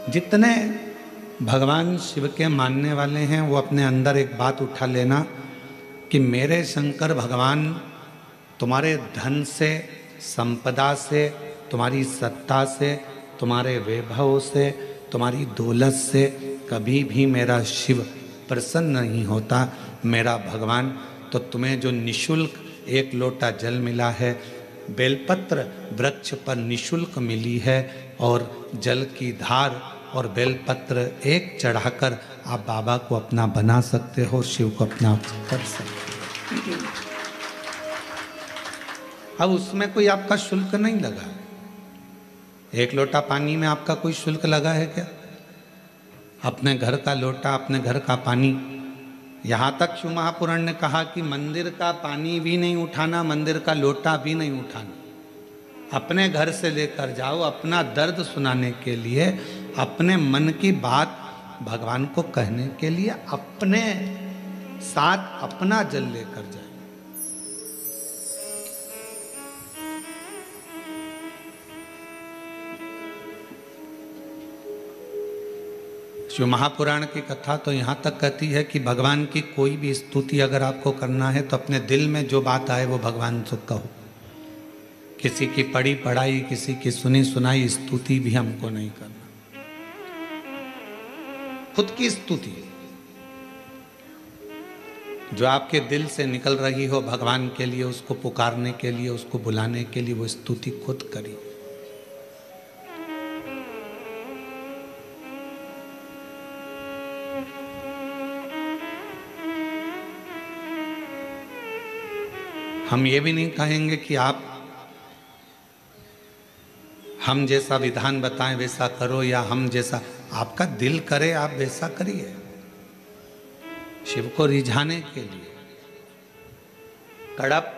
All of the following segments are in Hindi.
जितने भगवान शिव के मानने वाले हैं वो अपने अंदर एक बात उठा लेना कि मेरे शंकर भगवान तुम्हारे धन से, संपदा से, तुम्हारी सत्ता से, तुम्हारे वैभव से, तुम्हारी दौलत से कभी भी मेरा शिव प्रसन्न नहीं होता। मेरा भगवान तो तुम्हें जो निशुल्क एक लोटा जल मिला है, बेलपत्र वृक्ष पर निशुल्क मिली है, और जल की धार और बेलपत्र एक चढ़ाकर आप बाबा को अपना बना सकते हो, शिव को अपना कर सकते हो। अब उसमें कोई आपका शुल्क नहीं लगा। एक लोटा पानी में आपका कोई शुल्क लगा है क्या? अपने घर का लोटा, अपने घर का पानी। यहाँ तक शिव महापुराण ने कहा कि मंदिर का पानी भी नहीं उठाना, मंदिर का लोटा भी नहीं उठाना। अपने घर से लेकर जाओ, अपना दर्द सुनाने के लिए, अपने मन की बात भगवान को कहने के लिए अपने साथ अपना जल लेकर जाए। शिव महापुराण की कथा तो यहाँ तक कहती है कि भगवान की कोई भी स्तुति अगर आपको करना है तो अपने दिल में जो बात आए वो भगवान से कहो। किसी की पढ़ी पढ़ाई, किसी की सुनी सुनाई स्तुति भी हमको नहीं करना। खुद की स्तुति जो आपके दिल से निकल रही हो भगवान के लिए, उसको पुकारने के लिए, उसको बुलाने के लिए, वो स्तुति खुद करिए। हम ये भी नहीं कहेंगे कि आप हम जैसा विधान बताएं वैसा करो, या हम जैसा आपका दिल करे आप वैसा करिए। शिव को रिझाने के लिए कड़प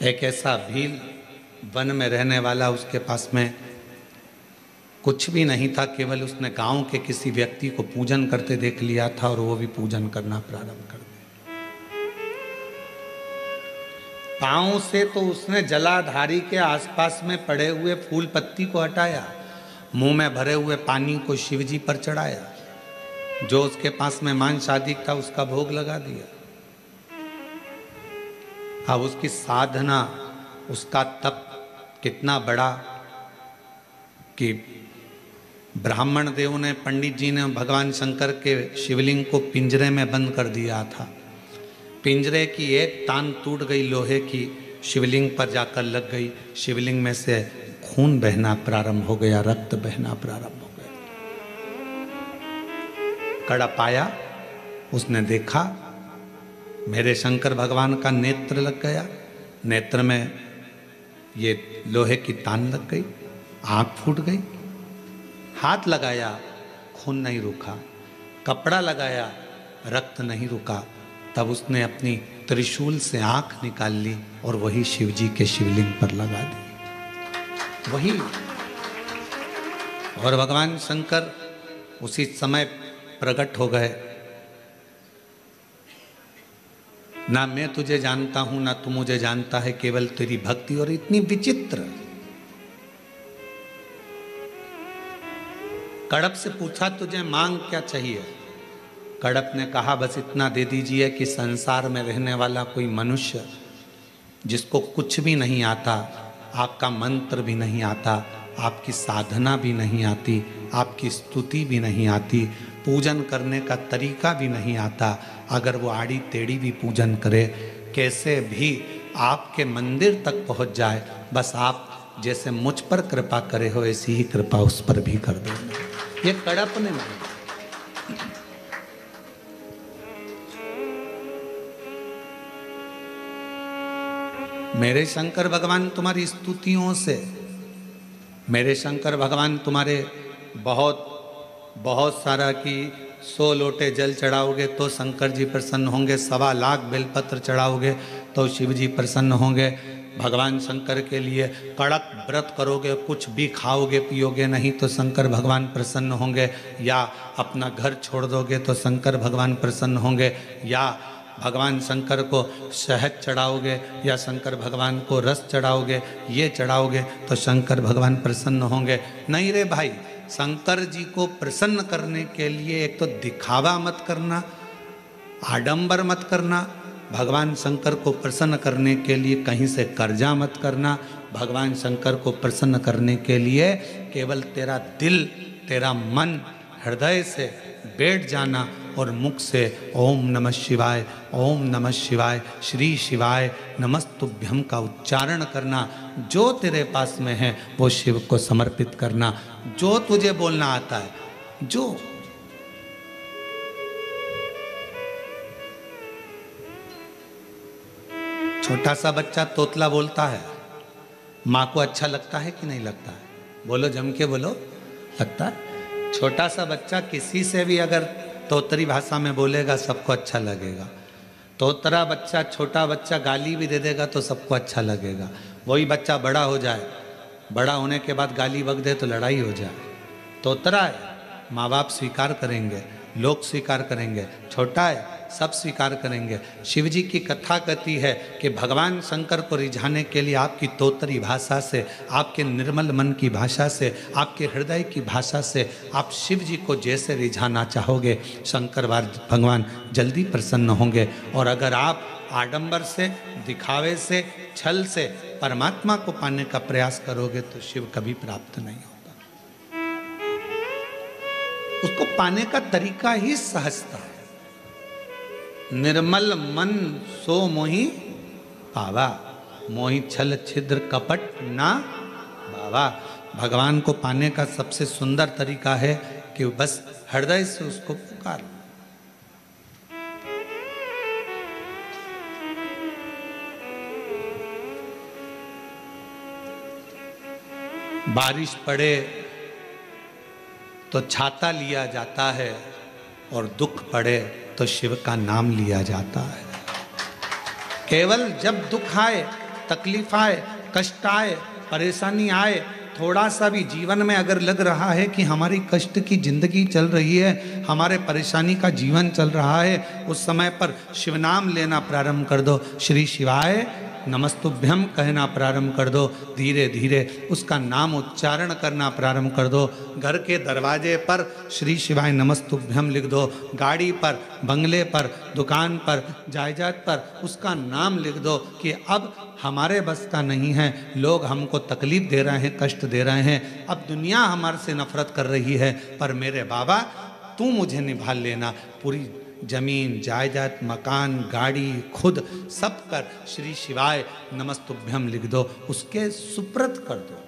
एक ऐसा भील वन में रहने वाला, उसके पास में कुछ भी नहीं था, केवल उसने गांव के किसी व्यक्ति को पूजन करते देख लिया था और वो भी पूजन करना प्रारंभ कर दिया। पांव से तो उसने जलाधारी के आसपास में पड़े हुए फूल पत्ती को हटाया, मुंह में भरे हुए पानी को शिवजी पर चढ़ाया, जो उसके पास में मांस आदि था उसका भोग लगा दिया। अब उसकी साधना, उसका तप कितना बड़ा कि ब्राह्मण देव ने, पंडित जी ने भगवान शंकर के शिवलिंग को पिंजरे में बंद कर दिया था। पिंजरे की एक तान टूट गई लोहे की, शिवलिंग पर जाकर लग गई। शिवलिंग में से खून बहना प्रारंभ हो गया, रक्त बहना प्रारंभ हो गया। कड़प आया, उसने देखा मेरे शंकर भगवान का नेत्र लग गया, नेत्र में ये लोहे की तान लग गई, आंख फूट गई। हाथ लगाया, खून नहीं रुका, कपड़ा लगाया, रक्त नहीं रुका। तब उसने अपनी त्रिशूल से आंख निकाल ली और वही शिवजी के शिवलिंग पर लगा दी, वही। और भगवान शंकर उसी समय प्रकट हो गए। ना मैं तुझे जानता हूं, ना तू मुझे जानता है, केवल तेरी भक्ति। और इतनी विचित्र। कड़प से पूछा तुझे मांग क्या चाहिए? कड़प ने कहा बस इतना दे दीजिए कि संसार में रहने वाला कोई मनुष्य जिसको कुछ भी नहीं आता, आपका मंत्र भी नहीं आता, आपकी साधना भी नहीं आती, आपकी स्तुति भी नहीं आती, पूजन करने का तरीका भी नहीं आता, अगर वो आड़ी टेढ़ी भी पूजन करे, कैसे भी आपके मंदिर तक पहुंच जाए, बस आप जैसे मुझ पर कृपा करे हो ऐसी ही कृपा उस पर भी कर देना। ये कड़प ने मांगा। मेरे शंकर भगवान तुम्हारी स्तुतियों से, मेरे शंकर भगवान तुम्हारे बहुत सारा कि 100 लोटे जल चढ़ाओगे तो शंकर जी प्रसन्न होंगे, 1.25 लाख बेलपत्र चढ़ाओगे तो शिव जी प्रसन्न होंगे। भगवान शंकर के लिए कड़क व्रत करोगे, कुछ भी खाओगे पियोगे नहीं तो शंकर भगवान प्रसन्न होंगे, या अपना घर छोड़ दोगे तो शंकर भगवान प्रसन्न होंगे, या भगवान शंकर को शहद चढ़ाओगे या शंकर भगवान को रस चढ़ाओगे, ये चढ़ाओगे तो शंकर भगवान प्रसन्न होंगे। नहीं रे भाई, शंकर जी को प्रसन्न करने के लिए एक तो दिखावा मत करना, आडंबर मत करना। भगवान शंकर को प्रसन्न करने के लिए कहीं से कर्जा मत करना। भगवान शंकर को प्रसन्न करने के लिए केवल तेरा दिल, तेरा मन हृदय से बैठ जाना और मुख से ओम नमः शिवाय, ओम नमः शिवाय, श्री शिवाय नमस्तुभ्यम का उच्चारण करना। जो तेरे पास में है वो शिव को समर्पित करना, जो तुझे बोलना आता है। जो छोटा सा बच्चा तोतला बोलता है, माँ को अच्छा लगता है कि नहीं लगता है? बोलो, जम के बोलो, लगता है। छोटा सा बच्चा किसी से भी अगर तोतरी भाषा में बोलेगा सबको अच्छा लगेगा। तोतरा बच्चा, छोटा बच्चा गाली भी दे देगा तो सबको अच्छा लगेगा। वही बच्चा बड़ा हो जाए, बड़ा होने के बाद गाली बक दे तो लड़ाई हो जाए। तोतरा है, माँ बाप स्वीकार करेंगे, लोग स्वीकार करेंगे। छोटा है, सब स्वीकार करेंगे। शिव जी की कथा कहती है कि भगवान शंकर को रिझाने के लिए आपकी तोतरी भाषा से, आपके निर्मल मन की भाषा से, आपके हृदय की भाषा से आप शिव जी को जैसे रिझाना चाहोगे, शंकर भगवान जल्दी प्रसन्न होंगे। और अगर आप आडंबर से, दिखावे से, छल से परमात्मा को पाने का प्रयास करोगे तो शिव कभी प्राप्त नहीं होगा। उसको पाने का तरीका ही सहजता है। निर्मल मन सो मोहि पावा, मोहि छल छिद्र कपट ना बावा। भगवान को पाने का सबसे सुंदर तरीका है कि बस हृदय से उसको पुकार। बारिश पड़े तो छाता लिया जाता है और दुख पड़े तो शिव का नाम लिया जाता है। केवल जब दुख आए, तकलीफ आए, कष्ट आए, परेशानी आए, थोड़ा सा भी जीवन में अगर लग रहा है कि हमारी कष्ट की जिंदगी चल रही है, हमारे परेशानी का जीवन चल रहा है, उस समय पर शिव नाम लेना प्रारंभ कर दो। श्री शिवाय नमस्तुभ्यम कहना प्रारंभ कर दो। धीरे धीरे उसका नाम उच्चारण करना प्रारंभ कर दो। घर के दरवाजे पर श्री शिवाय नमस्तुभ्यम लिख दो। गाड़ी पर, बंगले पर, दुकान पर, जायदाद पर उसका नाम लिख दो कि अब हमारे बस का नहीं है, लोग हमको तकलीफ दे रहे हैं, कष्ट दे रहे हैं, अब दुनिया हमारे से नफरत कर रही है, पर मेरे बाबा तू मुझे निभा लेना। पूरी जमीन, जायदाद, मकान, गाड़ी, खुद सब कर श्री शिवाय नमस्तुभ्यम लिख दो, उसके सुप्रत कर दो।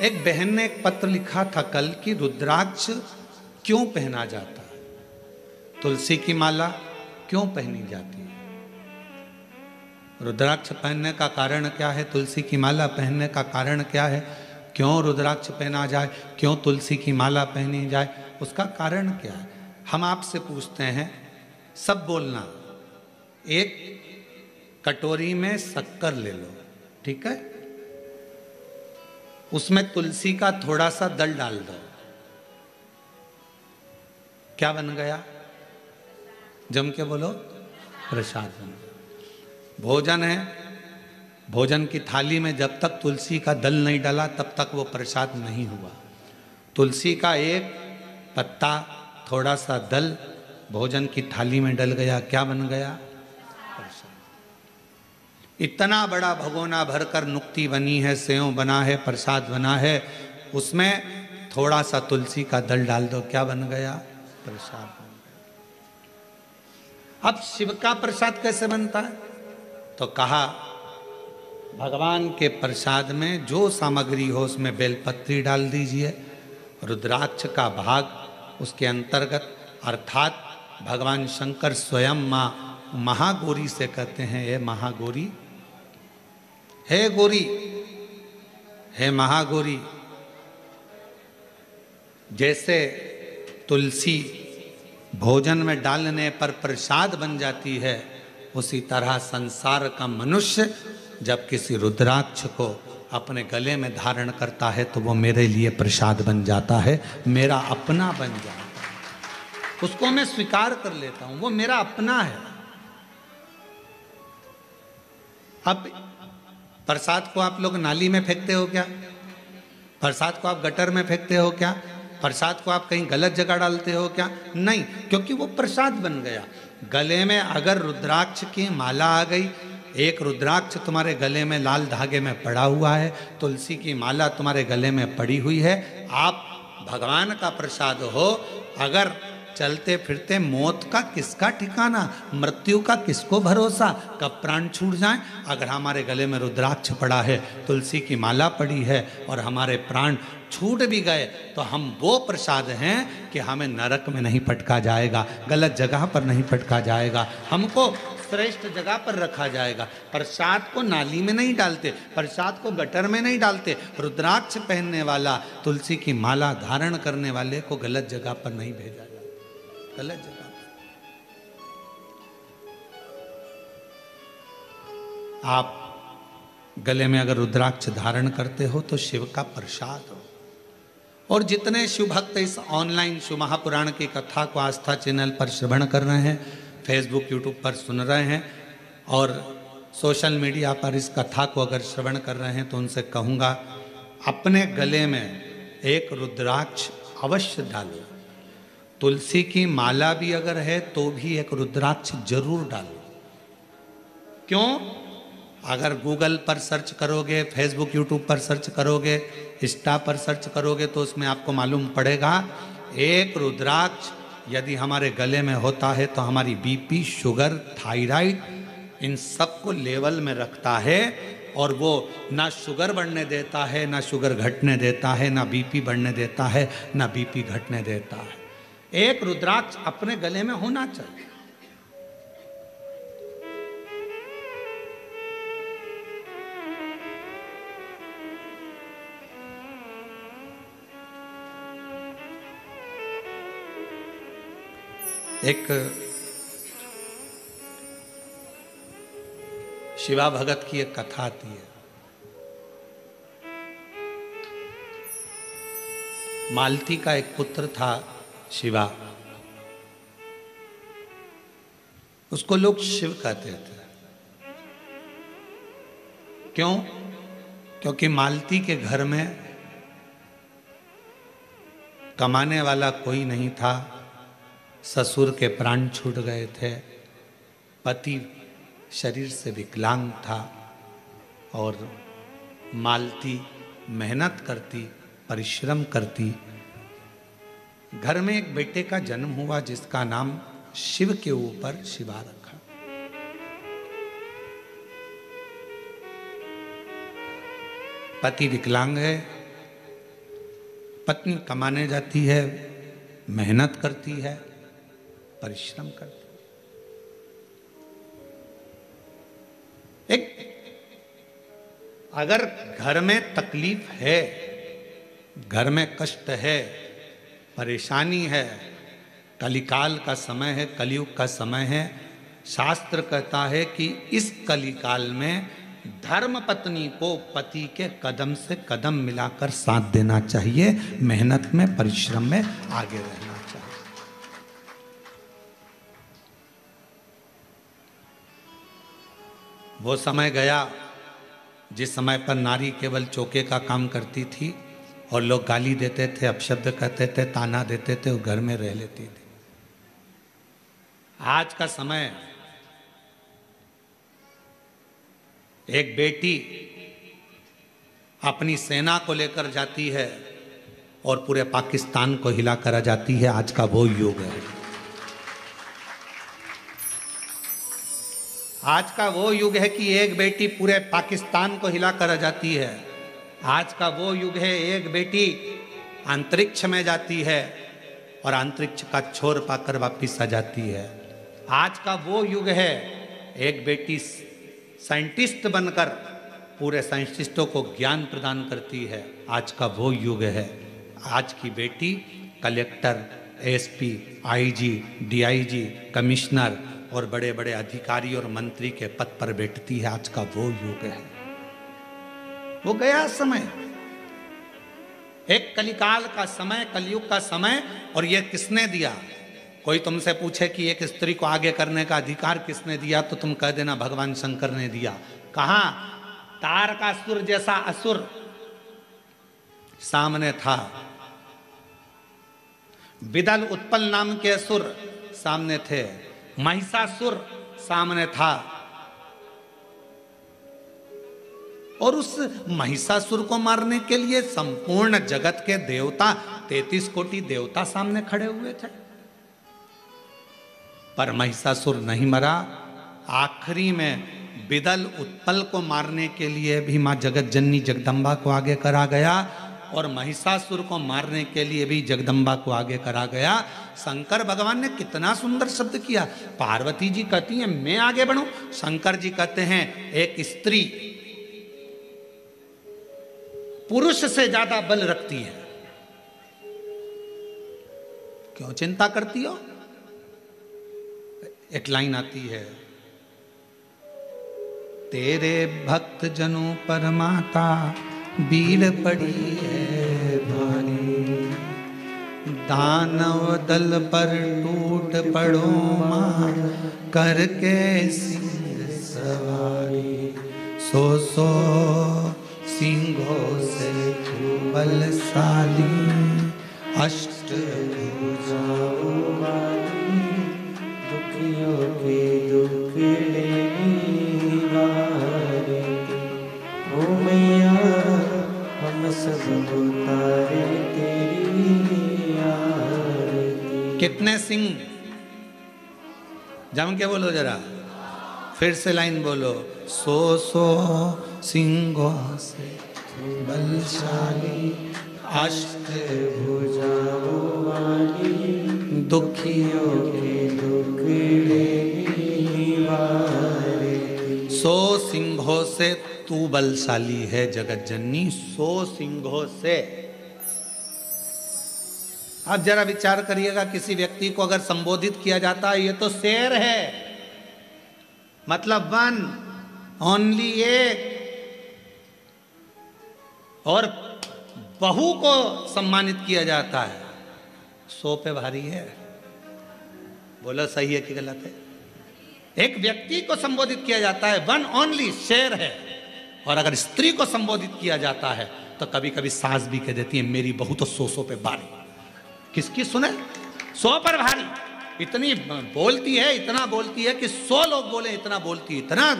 एक बहन ने एक पत्र लिखा था कल कि रुद्राक्ष क्यों पहना जाता है, तुलसी की माला क्यों पहनी जाती है। रुद्राक्ष पहनने का कारण क्या है, तुलसी की माला पहनने का कारण क्या है, क्यों रुद्राक्ष पहना जाए, क्यों तुलसी की माला पहनी जाए, उसका कारण क्या है। हम आपसे पूछते हैं, सब बोलना। एक कटोरी में शक्कर ले लो, ठीक है, उसमें तुलसी का थोड़ा सा दल डाल दो, क्या बन गया? जम के बोलो, प्रसाद बन गया। भोजन है, भोजन की थाली में जब तक तुलसी का दल नहीं डाला तब तक वो प्रसाद नहीं हुआ। तुलसी का एक पत्ता, थोड़ा सा दल भोजन की थाली में डल गया, क्या बन गया? प्रसाद। इतना बड़ा भगोना भरकर नुक्ति बनी है, सेव बना है, प्रसाद बना है, उसमें थोड़ा सा तुलसी का दल डाल दो, क्या बन गया? प्रसाद बन गया। अब शिव का प्रसाद कैसे बनता है? तो कहा भगवान के प्रसाद में जो सामग्री हो उसमें बेलपत्री डाल दीजिए, रुद्राक्ष का भाग उसके अंतर्गत, अर्थात भगवान शंकर स्वयं माँ महागौरी से कहते हैं, हे महागौरी, हे गौरी, हे महागौरी। जैसे तुलसी भोजन में डालने पर प्रसाद बन जाती है, उसी तरह संसार का मनुष्य जब किसी रुद्राक्ष को अपने गले में धारण करता है तो वो मेरे लिए प्रसाद बन जाता है, मेरा अपना बन जाता है। उसको मैं स्वीकार कर लेता हूं, वो मेरा अपना है। अब प्रसाद को आप लोग नाली में फेंकते हो क्या? प्रसाद को आप गटर में फेंकते हो क्या? प्रसाद को आप कहीं गलत जगह डालते हो क्या? नहीं, क्योंकि वो प्रसाद बन गया। गले में अगर रुद्राक्ष की माला आ गई, एक रुद्राक्ष तुम्हारे गले में लाल धागे में पड़ा हुआ है, तुलसी की माला तुम्हारे गले में पड़ी हुई है, आप भगवान का प्रसाद हो। अगर चलते फिरते मौत का किसका ठिकाना, मृत्यु का किसको भरोसा, कब प्राण छूट जाए। अगर हमारे गले में रुद्राक्ष पड़ा है, तुलसी की माला पड़ी है और हमारे प्राण छूट भी गए, तो हम वो प्रसाद हैं कि हमें नरक में नहीं पटका जाएगा, गलत जगह पर नहीं पटका जाएगा, हमको श्रेष्ठ जगह पर रखा जाएगा। प्रसाद को नाली में नहीं डालते, प्रसाद को गटर में नहीं डालते। रुद्राक्ष पहनने वाला, तुलसी की माला धारण करने वाले को गलत जगह पर नहीं भेजा जाता, गलत जगह पर। आप गले में अगर रुद्राक्ष धारण करते हो तो शिव का प्रसाद हो। और जितने शिव भक्त इस ऑनलाइन शिव महापुराण की कथा को आस्था चैनल पर श्रवण कर रहे हैं, फेसबुक यूट्यूब पर सुन रहे हैं और सोशल मीडिया पर इस कथा को अगर श्रवण कर रहे हैं, तो उनसे कहूँगा अपने गले में एक रुद्राक्ष अवश्य डालो। तुलसी की माला भी अगर है तो भी एक रुद्राक्ष जरूर डालो। क्यों? अगर गूगल पर सर्च करोगे, फेसबुक यूट्यूब पर सर्च करोगे, इंस्टा पर सर्च करोगे, तो उसमें आपको मालूम पड़ेगा एक रुद्राक्ष यदि हमारे गले में होता है तो हमारी बीपी, शुगर, थायराइड, इन सब को लेवल में रखता है। और वो ना शुगर बढ़ने देता है, ना शुगर घटने देता है, ना बीपी बढ़ने देता है, ना बीपी घटने देता है। एक रुद्राक्ष अपने गले में होना चाहिए। एक शिवा भगत की एक कथा आती है। मालती का एक पुत्र था शिवा, उसको लोग शिव कहते थे। क्यों? क्योंकि मालती के घर में कमाने वाला कोई नहीं था, ससुर के प्राण छूट गए थे, पति शरीर से विकलांग था और मालती मेहनत करती, परिश्रम करती। घर में एक बेटे का जन्म हुआ जिसका नाम शिव के ऊपर शिवा रखा। पति विकलांग है, पत्नी कमाने जाती है, मेहनत करती है, परिश्रम करती है। एक अगर घर में तकलीफ है, घर में कष्ट है, परेशानी है, कलिकाल का समय है, कलयुग का समय है, शास्त्र कहता है कि इस कलिकाल में धर्म पत्नी को पति के कदम से कदम मिलाकर साथ देना चाहिए, मेहनत में, परिश्रम में आगे रहना चाहिए। वो समय गया जिस समय पर नारी केवल चौके का काम करती थी और लोग गाली देते थे, अपशब्द कहते थे, ताना देते थे, वो घर में रह लेती थी। आज का समय एक बेटी अपनी सेना को लेकर जाती है और पूरे पाकिस्तान को हिला कर आ जाती है। आज का वो युग है, आज का वो युग है कि एक बेटी पूरे पाकिस्तान को हिला कर आ जाती है। आज का वो युग है एक बेटी अंतरिक्ष में जाती है और अंतरिक्ष का छोर पाकर वापिस आ जाती है। आज का वो युग है एक बेटी साइंटिस्ट बनकर पूरे साइंटिस्टों को ज्ञान प्रदान करती है। आज का वो युग है, आज की बेटी collector, SP, IG, DIG, commissioner और बड़े बड़े अधिकारी और मंत्री के पद पर बैठती है। आज का वो युग है, वो गया समय, एक कलिकाल का समय, कलयुग का समय। और ये किसने दिया? कोई तुमसे पूछे कि एक स्त्री को आगे करने का अधिकार किसने दिया, तो तुम कह देना भगवान शंकर ने दिया। कहां? तारकासुर जैसा असुर सामने था, विदल उत्पल नाम के असुर सामने थे, महिषासुर सामने था, और उस महिषासुर को मारने के लिए संपूर्ण जगत के देवता 33 कोटि देवता सामने खड़े हुए थे, पर महिषासुर नहीं मरा। आखिरी में विदल उत्पल को मारने के लिए भी मां जगत जननी जगदम्बा को आगे करा गया, और महिषासुर को मारने के लिए भी जगदम्बा को आगे करा गया। शंकर भगवान ने कितना सुंदर शब्द किया। पार्वती जी कहती हैं मैं आगे बढ़ूं, शंकर जी कहते हैं एक स्त्री पुरुष से ज्यादा बल रखती है, क्यों चिंता करती हो? एक लाइन आती है, तेरे भक्त जनों पर माता वीर पड़ी है भारी, दानव दल पर टूट पड़ो मां करके सिंह सवारी, सो सिंहों से बलशाली, अष्ट भुजाओं वाली, दुखियों के दुख लेने वाली, ओ मैया हम सब उतारे तेरी आरती। कितने सिंह? जम के बोलो जरा, फिर से लाइन बोलो, सो सिंहों से बलशाली, अष्ट भुजाओं वाली, दुखियों के दुख लेने वाली, 100 सिंहों से तू बलशाली है जगत जननी, 100 सिंहों से। आप जरा विचार करिएगा, किसी व्यक्ति को अगर संबोधित किया जाता है ये तो शेर है, मतलब वन ओनली एक, और बहू को सम्मानित किया जाता है 100 पे भारी है। बोलो सही है कि गलत है? एक व्यक्ति को संबोधित किया जाता है वन ओनली, शेर है, और अगर स्त्री को संबोधित किया जाता है तो कभी कभी सास भी कह देती है मेरी बहू तो 100 पे भारी। किसकी सुने? 100 पर भारी। इतनी बोलती है, इतना बोलती है कि 100 लोग बोले इतना बोलती है, इतना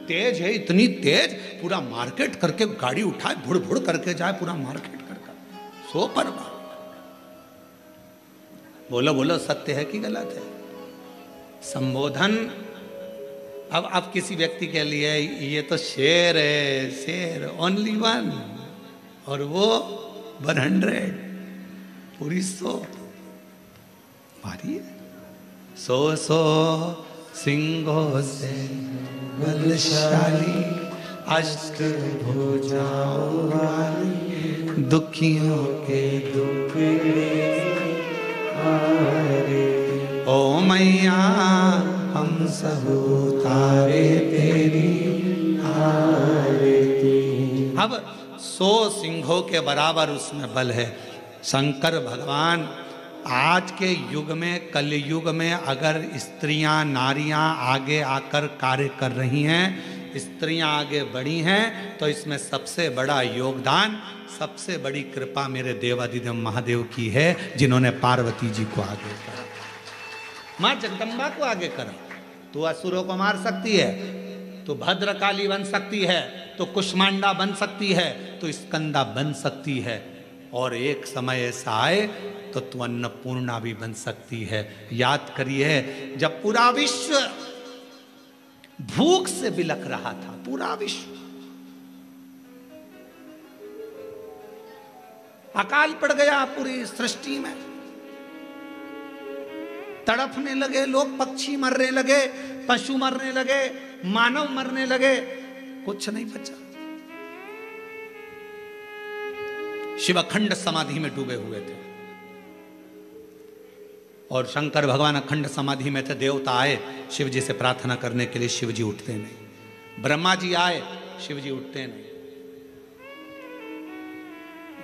तेज है, इतनी तेज, पूरा मार्केट करके गाड़ी उठाए भुड़ भुड़ करके जाए, पूरा मार्केट करके 100 पर भारी। बोलो बोलो सत्य है कि गलत है? संबोधन अब किसी व्यक्ति के लिए ये तो शेर है, शेर ओनली वन, और वो 100 पूरी 100 भारी है। 100 सिंहों से बलशाली, अष्ट भुजाओं वाली, दुखियों के दुख हारे, ओ मैया हम सब उतारे तेरी आरती। अब 100 सिंहों के बराबर उसमें बल है। शंकर भगवान आज के युग में, कलयुग में अगर स्त्रियां नारियां आगे आकर कार्य कर रही हैं, स्त्रियां आगे बढ़ी हैं, तो इसमें सबसे बड़ा योगदान, सबसे बड़ी कृपा मेरे देवादिदेव महादेव की है, जिन्होंने पार्वती जी को आगे करा, मां जगदम्बा को आगे करा। तू असुरों को मार सकती है, तो भद्रकाली बन सकती है, तो कुष्मांडा बन सकती है, तो स्कंदा बन सकती है, और एक समय ऐसा आए तो तू अन्नपूर्णा भी बन सकती है। याद करिए जब पूरा विश्व भूख से बिलख रहा था, पूरा विश्व, अकाल पड़ गया पूरी सृष्टि में, तड़पने लगे लोग, पक्षी मरने लगे, पशु मरने लगे, मानव मरने लगे, कुछ नहीं बचा। शिव अखंड समाधि में डूबे हुए थे, और शंकर भगवान अखंड समाधि में थे। देवता आए शिव जी से प्रार्थना करने के लिए, शिव जी उठते नहीं। ब्रह्मा जी आए, शिव जी उठते नहीं।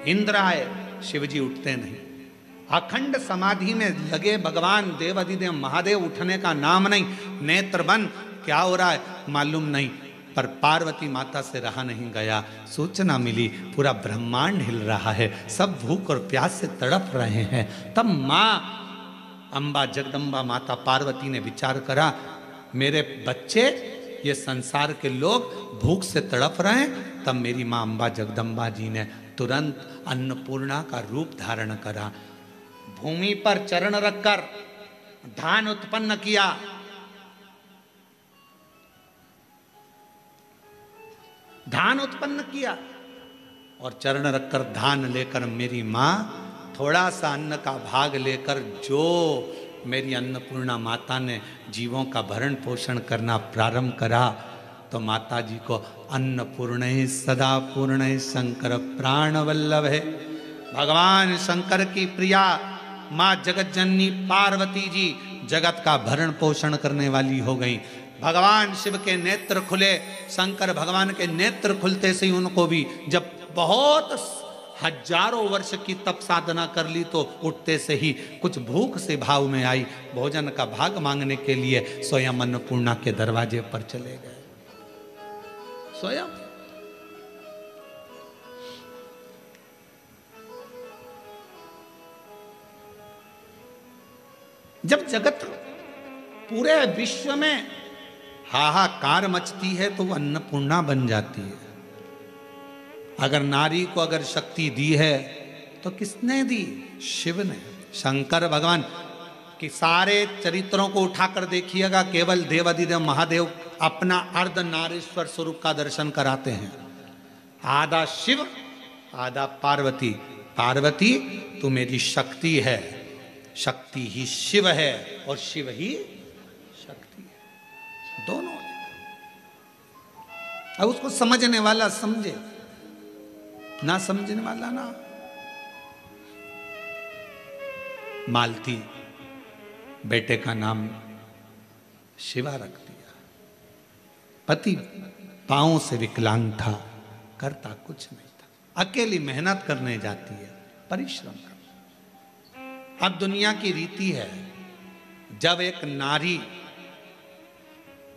इंद्र आए, शिव जी उठते नहीं। अखंड समाधि में लगे भगवान देवाधिदेव महादेव, उठने का नाम नहीं, नेत्र बंद, क्या हो रहा है मालूम नहीं, पर पार्वती माता से रहा नहीं गया। सूचना मिली पूरा ब्रह्मांड हिल रहा है, सब भूख और प्यास से तड़प रहे हैं। तब माँ अम्बा जगदम्बा माता पार्वती ने विचार करा, मेरे बच्चे ये संसार के लोग भूख से तड़प रहे हैं। तब मेरी माँ अम्बा जगदम्बा जी ने तुरंत अन्नपूर्णा का रूप धारण करा, भूमि पर चरण रखकर धान उत्पन्न किया। धान उत्पन्न किया और चरण रखकर धान लेकर मेरी माँ थोड़ा सा अन्न का भाग लेकर, जो मेरी अन्नपूर्णा माता ने जीवों का भरण पोषण करना प्रारंभ करा, तो माता जी को अन्नपूर्ण सदा पूर्ण शंकर प्राण वल्लभ है। भगवान शंकर की प्रिया माँ जगत जननी पार्वती जी जगत का भरण पोषण करने वाली हो गई। भगवान शिव के नेत्र खुले, शंकर भगवान के नेत्र खुलते से ही उनको भी, जब बहुत हजारों वर्ष की तप साधना कर ली, तो उठते से ही कुछ भूख से भाव में आई, भोजन का भाग मांगने के लिए स्वयं अन्नपूर्णा के दरवाजे पर चले गए। स्वयं जब जगत पूरे विश्व में हाहाकार मचती है तो वो अन्नपूर्णा बन जाती है। अगर नारी को अगर शक्ति दी है तो किसने दी? शिव ने। शंकर भगवान कि सारे चरित्रों को उठाकर देखिएगा, केवल देवाधिदेव महादेव अपना अर्ध नारीश्वर स्वरूप का दर्शन कराते हैं। आधा शिव आधा पार्वती। पार्वती तू मेरी शक्ति है, शक्ति ही शिव है और शिव ही शक्ति है, दोनों है। अब उसको समझने वाला समझे, ना समझने वाला ना। मालती बेटे का नाम शिवा रख दिया। पति पांव से विकलांग था, करता कुछ नहीं था, अकेली मेहनत करने जाती है, परिश्रम कर। अब दुनिया की रीति है, जब एक नारी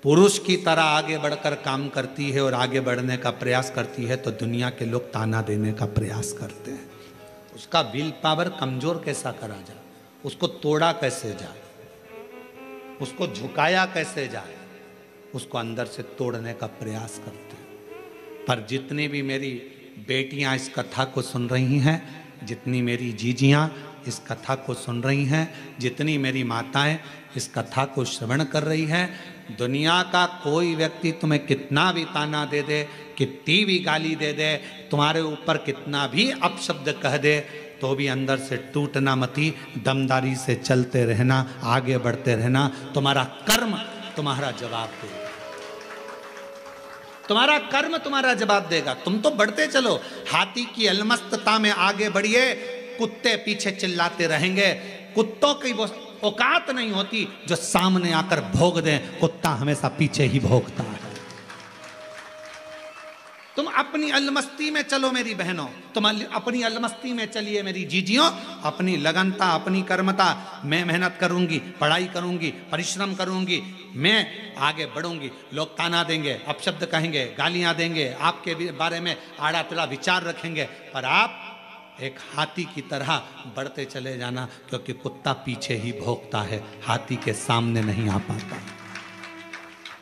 पुरुष की तरह आगे बढ़कर काम करती है और आगे बढ़ने का प्रयास करती है, तो दुनिया के लोग ताना देने का प्रयास करते हैं। उसका विल पावर कमजोर कैसा करा जाए, उसको तोड़ा कैसे जाए, उसको झुकाया कैसे जाए, उसको अंदर से तोड़ने का प्रयास करते हैं। पर जितनी भी मेरी बेटियां इस कथा को सुन रही हैं, जितनी मेरी जीजियां इस कथा को सुन रही हैं, जितनी मेरी माताएं इस कथा को श्रवण कर रही हैं, दुनिया का कोई व्यक्ति तुम्हें कितना भी ताना दे दे, कितनी भी गाली दे दे, तुम्हारे ऊपर कितना भी अपशब्द कह दे, तो भी अंदर से टूटना मती, दमदारी से चलते रहना, आगे बढ़ते रहना। तुम्हारा कर्म तुम्हारा जवाब देगा, तुम्हारा कर्म तुम्हारा जवाब देगा। तुम तो बढ़ते चलो, हाथी की अलमस्तता में आगे बढ़िए, कुत्ते पीछे चिल्लाते रहेंगे। कुत्तों की वो औकात नहीं होती जो सामने आकर भोग दें, कुत्ता हमेशा पीछे ही भोगता है। तुम अपनी अलमस्ती में चलो मेरी बहनों, तुम अपनी अलमस्ती में चलिए मेरी जीजियों, अपनी लगनता, अपनी कर्मता। मैं मेहनत करूंगी, पढ़ाई करूंगी, परिश्रम करूंगी, मैं आगे बढ़ूंगी। लोग ताना देंगे, अपशब्द कहेंगे, गालियां देंगे, आपके बारे में आड़ा तिड़ा विचार रखेंगे, पर आप एक हाथी की तरह बढ़ते चले जाना, क्योंकि कुत्ता पीछे ही भौंकता है, हाथी के सामने नहीं आ पाता।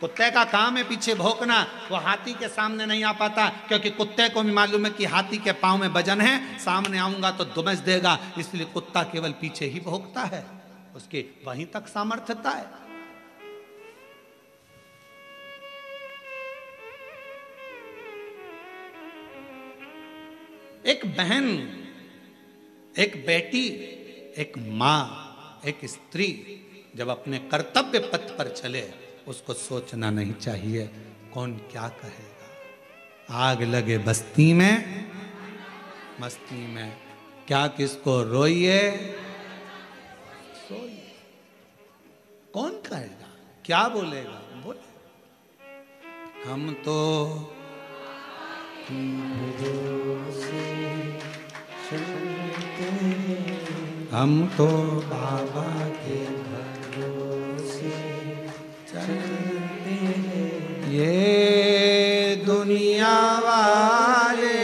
कुत्ते का काम है पीछे भौंकना, वो हाथी के सामने नहीं आ पाता, क्योंकि कुत्ते को भी मालूम है कि हाथी के पांव में वजन है, सामने आऊंगा तो दुमस देगा, इसलिए कुत्ता केवल पीछे ही भौंकता है, उसकी वहीं तक सामर्थ्यता है। एक बहन, एक बेटी, एक मां, एक स्त्री जब अपने कर्तव्य पथ पर चले, उसको सोचना नहीं चाहिए कौन क्या कहेगा। आग लगे बस्ती में, मस्ती में, क्या किसको रोइए सोइए, कौन कहेगा, क्या बोलेगा, बोले। हम तो हम तो बाबा के भरोसे चलते हैं। ये दुनिया वाले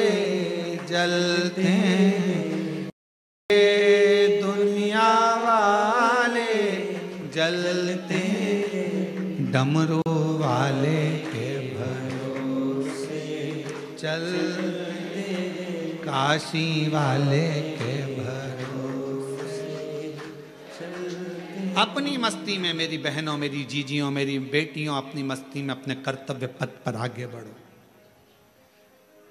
जलते हैं, ये दुनिया वाले जलते हैं, डमरू वाले के भरोसे चलते हैं, काशी वाले के अपनी मस्ती में मेरी बहनों, मेरी जीजियों, मेरी बेटियों, अपनी मस्ती में अपने कर्तव्य पथ पर आगे बढ़ो।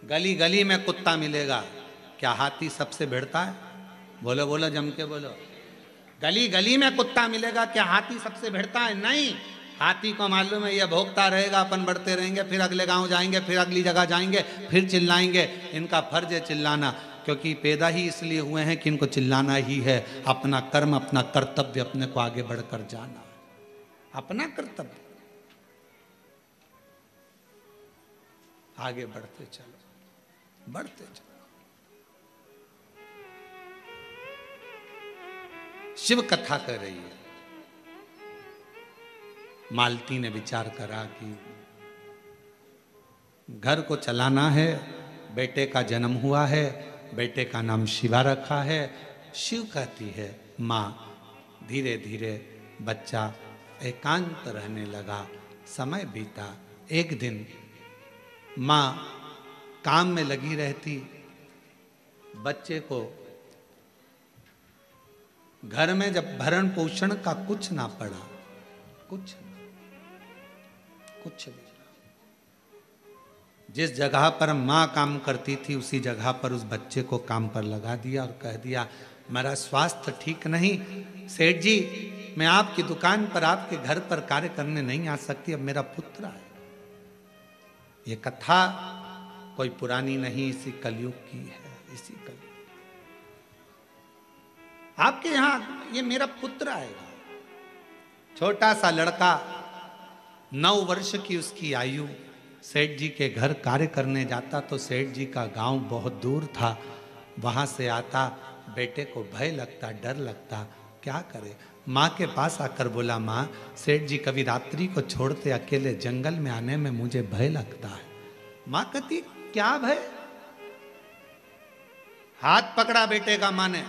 गली गली में कुत्ता मिलेगा, क्या हाथी सबसे भिड़ता है? बोलो बोलो, जम के बोलो। गली गली में कुत्ता मिलेगा, क्या हाथी सबसे भिड़ता है? नहीं। हाथी को मालूम है ये भोगता रहेगा, अपन बढ़ते रहेंगे, फिर अगले गांव जाएंगे, फिर अगली जगह जाएंगे, फिर चिल्लाएंगे। इनका फर्ज है चिल्लाना, क्योंकि पैदा ही इसलिए हुए हैं कि इनको चिल्लाना ही है। अपना कर्म, अपना कर्तव्य, अपने को आगे बढ़कर जाना, अपना कर्तव्य, आगे बढ़ते चलो, बढ़ते चलो। शिव कथा कर रही है। मालती ने विचार करा कि घर को चलाना है, बेटे का जन्म हुआ है, बेटे का नाम शिवा रखा है। शिव कहती है माँ। धीरे धीरे बच्चा एकांत रहने लगा, समय बीता। एक दिन माँ काम में लगी रहती, बच्चे को घर में जब भरण पोषण का कुछ ना पड़ा, कुछ नहीं। जिस जगह पर माँ काम करती थी उसी जगह पर उस बच्चे को काम पर लगा दिया और कह दिया मेरा स्वास्थ्य ठीक नहीं, सेठ जी मैं आपकी दुकान पर, आपके घर पर कार्य करने नहीं आ सकती, अब मेरा पुत्र है। ये कथा कोई पुरानी नहीं, इसी कलयुग की है, इसी कलयुग। आपके यहां ये मेरा पुत्र आएगा। छोटा सा लड़का, 9 वर्ष की उसकी आयु, सेठ जी के घर कार्य करने जाता तो सेठ जी का गांव बहुत दूर था। वहां से आता, बेटे को भय लगता, डर लगता, क्या करे। माँ के पास आकर बोला माँ, सेठ जी कभी रात्रि को छोड़ते अकेले जंगल में आने में मुझे भय लगता है। माँ कहती क्या भय? हाथ पकड़ा बेटे का माँ ने,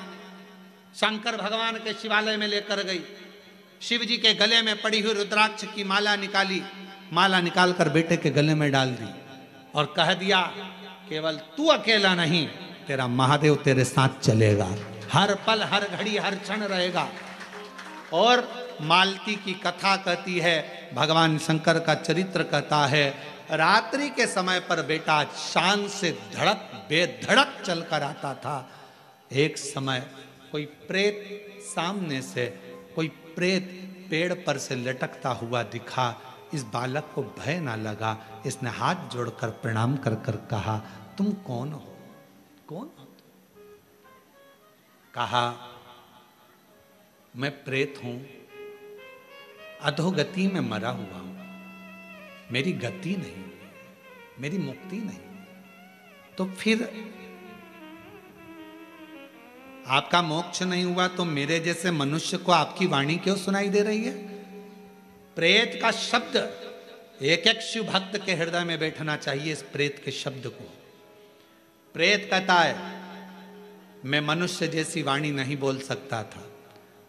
शंकर भगवान के शिवालय में लेकर गई। शिव जी के गले में पड़ी हुई रुद्राक्ष की माला निकाली, माला निकालकर बेटे के गले में डाल दी और कह दिया केवल तू अकेला नहीं, तेरा महादेव तेरे साथ चलेगा, हर पल हर घड़ी हर क्षण रहेगा। और मालती की कथा कहती है, भगवान शंकर का चरित्र कहता है, रात्रि के समय पर बेटा शान से धड़क बेधड़क चलकर आता था। एक समय कोई प्रेत सामने से, कोई प्रेत पेड़ पर से लटकता हुआ दिखा। इस बालक को भय ना लगा, इसने हाथ जोड़कर प्रणाम कर कर कहा तुम कौन हो? कौन हो? कहा मैं प्रेत हूं, अधोगति में मरा हुआ हूं, मेरी गति नहीं, मेरी मुक्ति नहीं। तो फिर आपका मोक्ष नहीं हुआ तो मेरे जैसे मनुष्य को आपकी वाणी क्यों सुनाई दे रही है? प्रेत का शब्द एक एक शिव भक्त के हृदय में बैठना चाहिए। इस प्रेत के शब्द को, प्रेत कहता है मैं मनुष्य जैसी वाणी नहीं बोल सकता था।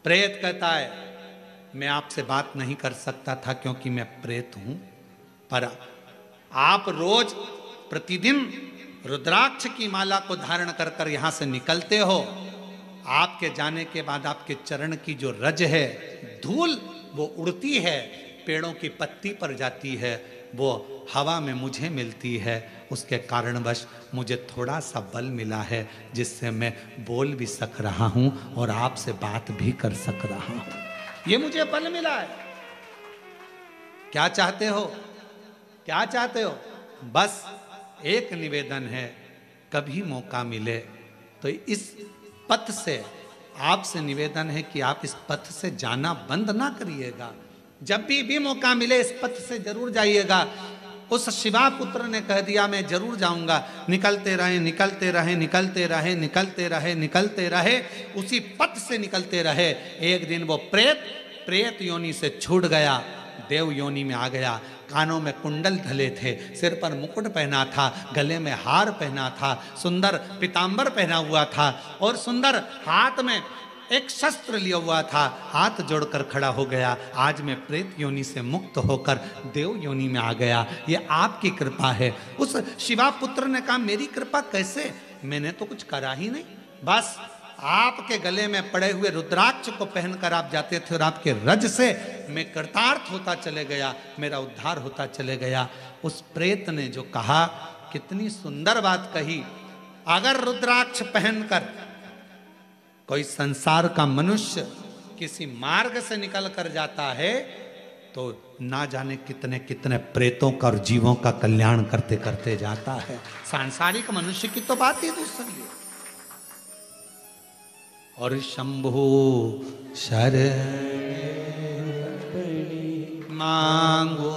प्रेत कहता है मैं आपसे बात नहीं कर सकता था क्योंकि मैं प्रेत हूं, पर आप रोज प्रतिदिन रुद्राक्ष की माला को धारण कर कर यहां से निकलते हो। आपके जाने के बाद आपके चरण की जो रज है, धूल, वो उड़ती है, पेड़ों की पत्ती पर जाती है, वो हवा में मुझे मिलती है। उसके कारणवश मुझे थोड़ा सा बल मिला है जिससे मैं बोल भी सक रहा हूं और आपसे बात भी कर सक रहा हूं। ये मुझे बल मिला है। क्या चाहते हो? क्या चाहते हो? बस एक निवेदन है, कभी मौका मिले तो इस पथ से, आपसे निवेदन है कि आप इस पथ से जाना बंद ना करिएगा। जब भी मौका मिले इस पथ से जरूर जाइएगा। उस शिवा पुत्र ने कह दिया मैं जरूर जाऊंगा। निकलते रहे निकलते रहे निकलते रहे निकलते रहे निकलते रहे, उसी पथ से निकलते रहे। एक दिन वो प्रेत योनि से छूट गया, देव योनि में आ गया। कानों में कुंडल धले थे, सिर पर मुकुट पहना था, गले में हार पहना था, सुंदर पीतांबर पहना हुआ था और सुंदर हाथ में एक शस्त्र लिया हुआ था। हाथ जोड़कर खड़ा हो गया, आज मैं प्रेत योनि से मुक्त होकर देव योनि में आ गया, ये आपकी कृपा है। उस शिवा पुत्र ने कहा मेरी कृपा कैसे, मैंने तो कुछ करा ही नहीं, बस आपके गले में पड़े हुए रुद्राक्ष को पहनकर आप जाते थे और आपके रज से मैं कृतार्थ होता चले गया, मेरा उद्धार होता चले गया। उस प्रेत ने जो कहा, कितनी सुंदर बात कही। अगर रुद्राक्ष पहनकर कोई संसार का मनुष्य किसी मार्ग से निकल कर जाता है तो ना जाने कितने कितने प्रेतों का और जीवों का कल्याण करते करते जाता है। सांसारिक मनुष्य की तो बात ही दूसरी है। और शंभु शरण मांगू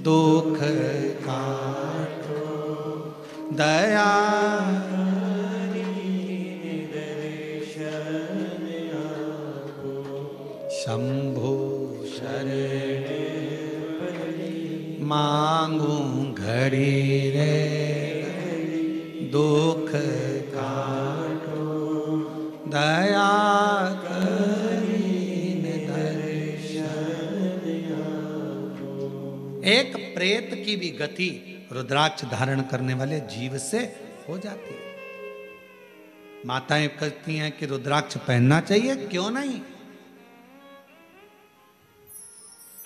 दुख काटो दया शंभु शरण मांगू घड़ी रे दुख काटो दया करीन दर्शन आपो। एक प्रेत की भी गति रुद्राक्ष धारण करने वाले जीव से हो जाती है। माताएं कहती हैं कि रुद्राक्ष पहनना चाहिए, क्यों नहीं।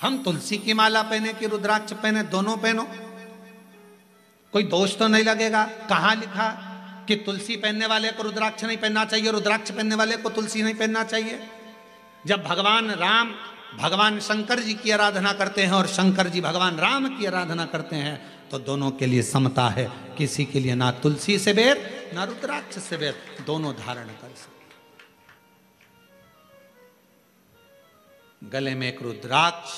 हम तुलसी की माला पहने कि रुद्राक्ष पहने, दोनों पहनो, कोई दोष तो नहीं लगेगा। कहाँ लिखा कि तुलसी पहनने वाले को रुद्राक्ष नहीं पहनना चाहिए, रुद्राक्ष पहनने वाले को तुलसी नहीं पहनना चाहिए। जब भगवान राम भगवान शंकर जी की आराधना करते हैं और शंकर जी भगवान राम की आराधना करते हैं तो दोनों के लिए समता है। किसी के लिए ना तुलसी से बैर ना रुद्राक्ष से बैर, दोनों धारण कर सकते। गले में एक रुद्राक्ष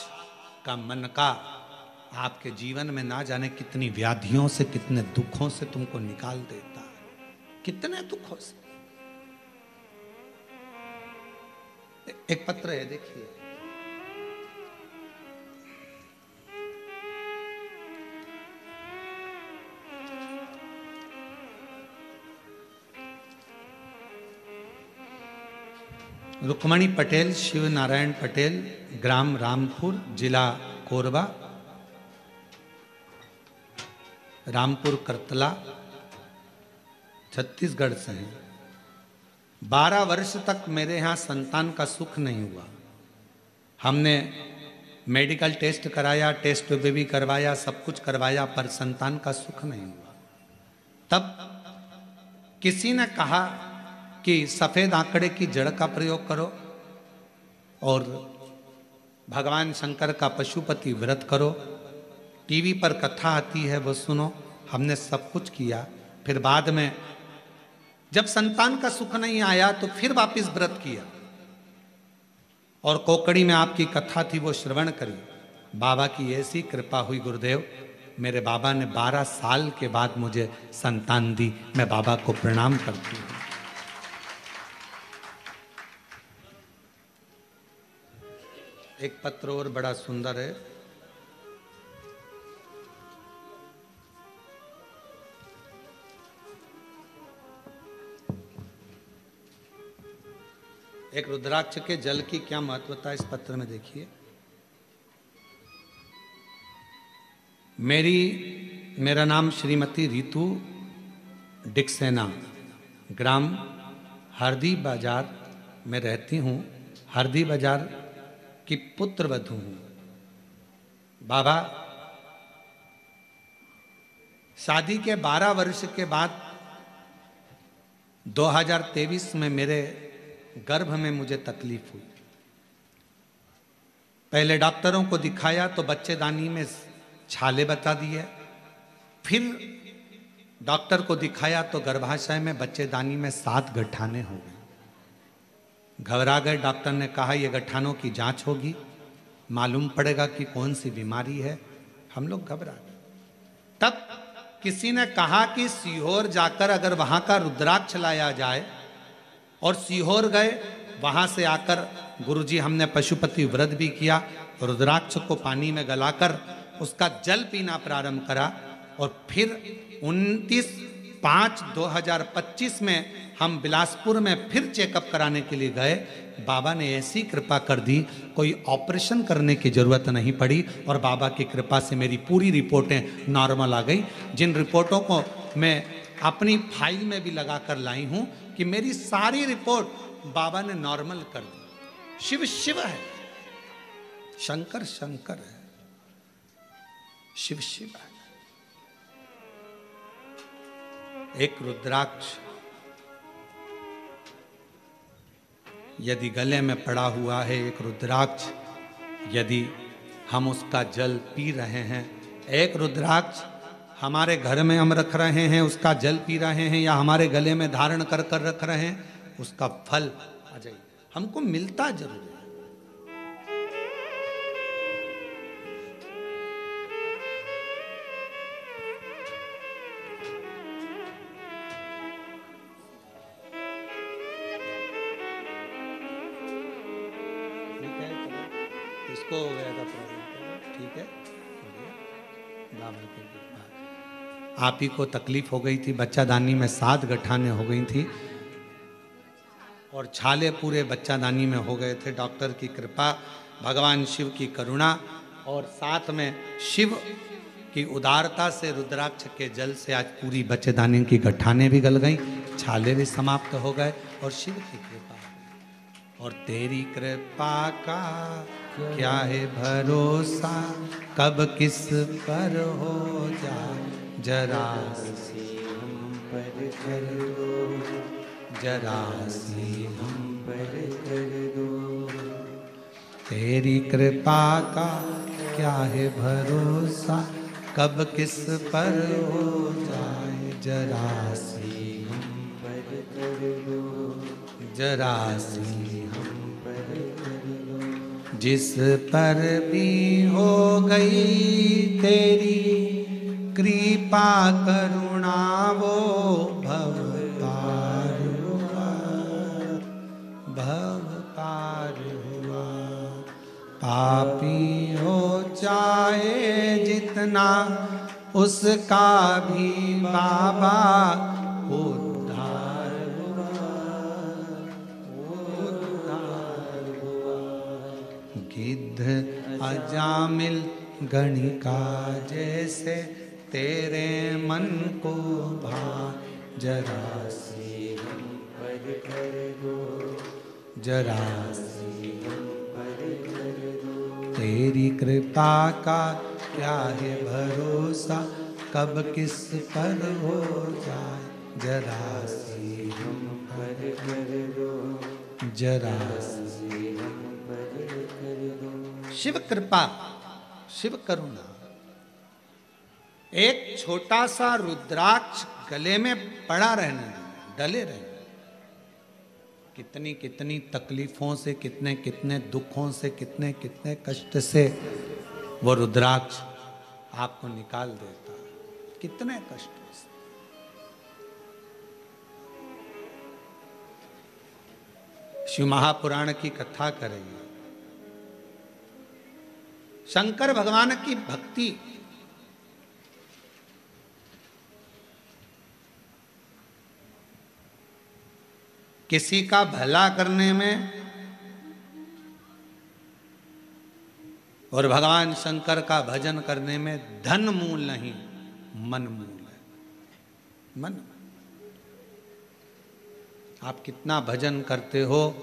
का मन का आपके जीवन में ना जाने कितनी व्याधियों से, कितने दुखों से तुमको निकाल देता है, कितने दुखों से। एक पत्र है, देखिए। रुक्मणी पटेल, शिव नारायण पटेल, ग्राम रामपुर, जिला कोरबा, रामपुर करतला, छत्तीसगढ़ से हैं। 12 वर्ष तक मेरे यहाँ संतान का सुख नहीं हुआ। हमने मेडिकल टेस्ट कराया, टेस्ट बेबी करवाया, सब कुछ करवाया, पर संतान का सुख नहीं हुआ। तब किसी ने कहा कि सफेद आंकड़े की जड़ का प्रयोग करो और भगवान शंकर का पशुपति व्रत करो, टीवी पर कथा आती है वो सुनो। हमने सब कुछ किया, फिर बाद में जब संतान का सुख नहीं आया तो फिर वापस व्रत किया और कोकड़ी में आपकी कथा थी वो श्रवण करी। बाबा की ऐसी कृपा हुई गुरुदेव, मेरे बाबा ने 12 साल के बाद मुझे संतान दी। मैं बाबा को प्रणाम करती हूँ। एक पत्र और बड़ा सुंदर है। एक रुद्राक्ष के जल की क्या महत्वता है इस पत्र में देखिए। मेरा नाम श्रीमती रितु डिक्सेना, ग्राम हरदी बाजार में रहती हूँ। हरदी बाजार की पुत्र वधू हूँ। बाबा, शादी के 12 वर्ष के बाद 2023 में मेरे गर्भ में मुझे तकलीफ हुई। पहले डॉक्टरों को दिखाया तो बच्चेदानी में छाले बता दिए, फिर डॉक्टर को दिखाया तो गर्भाशय में बच्चेदानी में 7 गठाने हो गए। घबरा गए। डॉक्टर ने कहा यह गठानों की जांच होगी, मालूम पड़ेगा कि कौन सी बीमारी है। हम लोग घबरा गए। तब किसी ने कहा कि सीहोर जाकर अगर वहां का रुद्राक्ष लाया जाए, और सीहोर गए, वहां से आकर गुरुजी हमने पशुपति व्रत भी किया, रुद्राक्ष को पानी में गलाकर उसका जल पीना प्रारंभ करा। और फिर 29/5/2025 में हम बिलासपुर में फिर चेकअप कराने के लिए गए। बाबा ने ऐसी कृपा कर दी, कोई ऑपरेशन करने की जरूरत नहीं पड़ी, और बाबा की कृपा से मेरी पूरी रिपोर्टें नॉर्मल आ गई। जिन रिपोर्टों को मैं अपनी फाइल में भी लगा कर लाई हूं कि मेरी सारी रिपोर्ट बाबा ने नॉर्मल कर दी। शिव शिव है, शंकर शंकर है, शिव शिव है। एक रुद्राक्ष यदि गले में पड़ा हुआ है, एक रुद्राक्ष यदि हम उसका जल पी रहे हैं, एक रुद्राक्ष हमारे घर में हम रख रहे हैं, उसका जल पी रहे हैं, या हमारे गले में धारण कर कर रख रहे हैं, उसका फल आ जाए हमको मिलता जरूर है। इसको हो गया था प्रॉब्लम, ठीक है, बाबा की कृपा। आप ही को तकलीफ हो गई थी, बच्चादानी में 7 गठाने हो गई थी और छाले पूरे बच्चादानी में हो गए थे। डॉक्टर की कृपा, भगवान शिव की करुणा और साथ में शिव की उदारता से रुद्राक्ष के जल से आज पूरी बच्चेदानी की गठाने भी गल गई, छाले भी समाप्त हो गए, और शिव की कृपा। और तेरी कृपा का क्या है भरोसा, कब किस पर हो जाए, जरा सी हम पर कर दो, जरा सी हम पर कर दो। तेरी कृपा का क्या है भरोसा, कब किस पर हो जाए, जरा सी हम पर कर दो, जरा सी हम पर कर दो। जिस पर भी हो गई तेरी कृपा करुणा, वो भव पार हुआ, भव पार हुआ। पापी हो चाहे जितना, उसका भी बाबा उद्धार हुआ, उद्धार हुआ। गिद्ध अजामिल गणिका जैसे तेरे मन को भा, जरा सी हम पर कर दो, जरा सी हम पर कर दो। तेरी कृपा का क्या है भरोसा, कब किस पर हो जाए, जरा सी हम पर कर दो, जरा सी हम पर कर दो। शिव कृपा, शिव करुणा। एक छोटा सा रुद्राक्ष गले में पड़ा रहने, डले रहने, कितनी कितनी तकलीफों से, कितने कितने दुखों से, कितने कितने कष्ट से वो रुद्राक्ष आपको निकाल देता, कितने कष्टों से। शिव महापुराण की कथा करेंगे। शंकर भगवान की भक्ति किसी का भला करने में और भगवान शंकर का भजन करने में धन मूल नहीं, मन मूल है। मन, आप कितना भजन करते हो,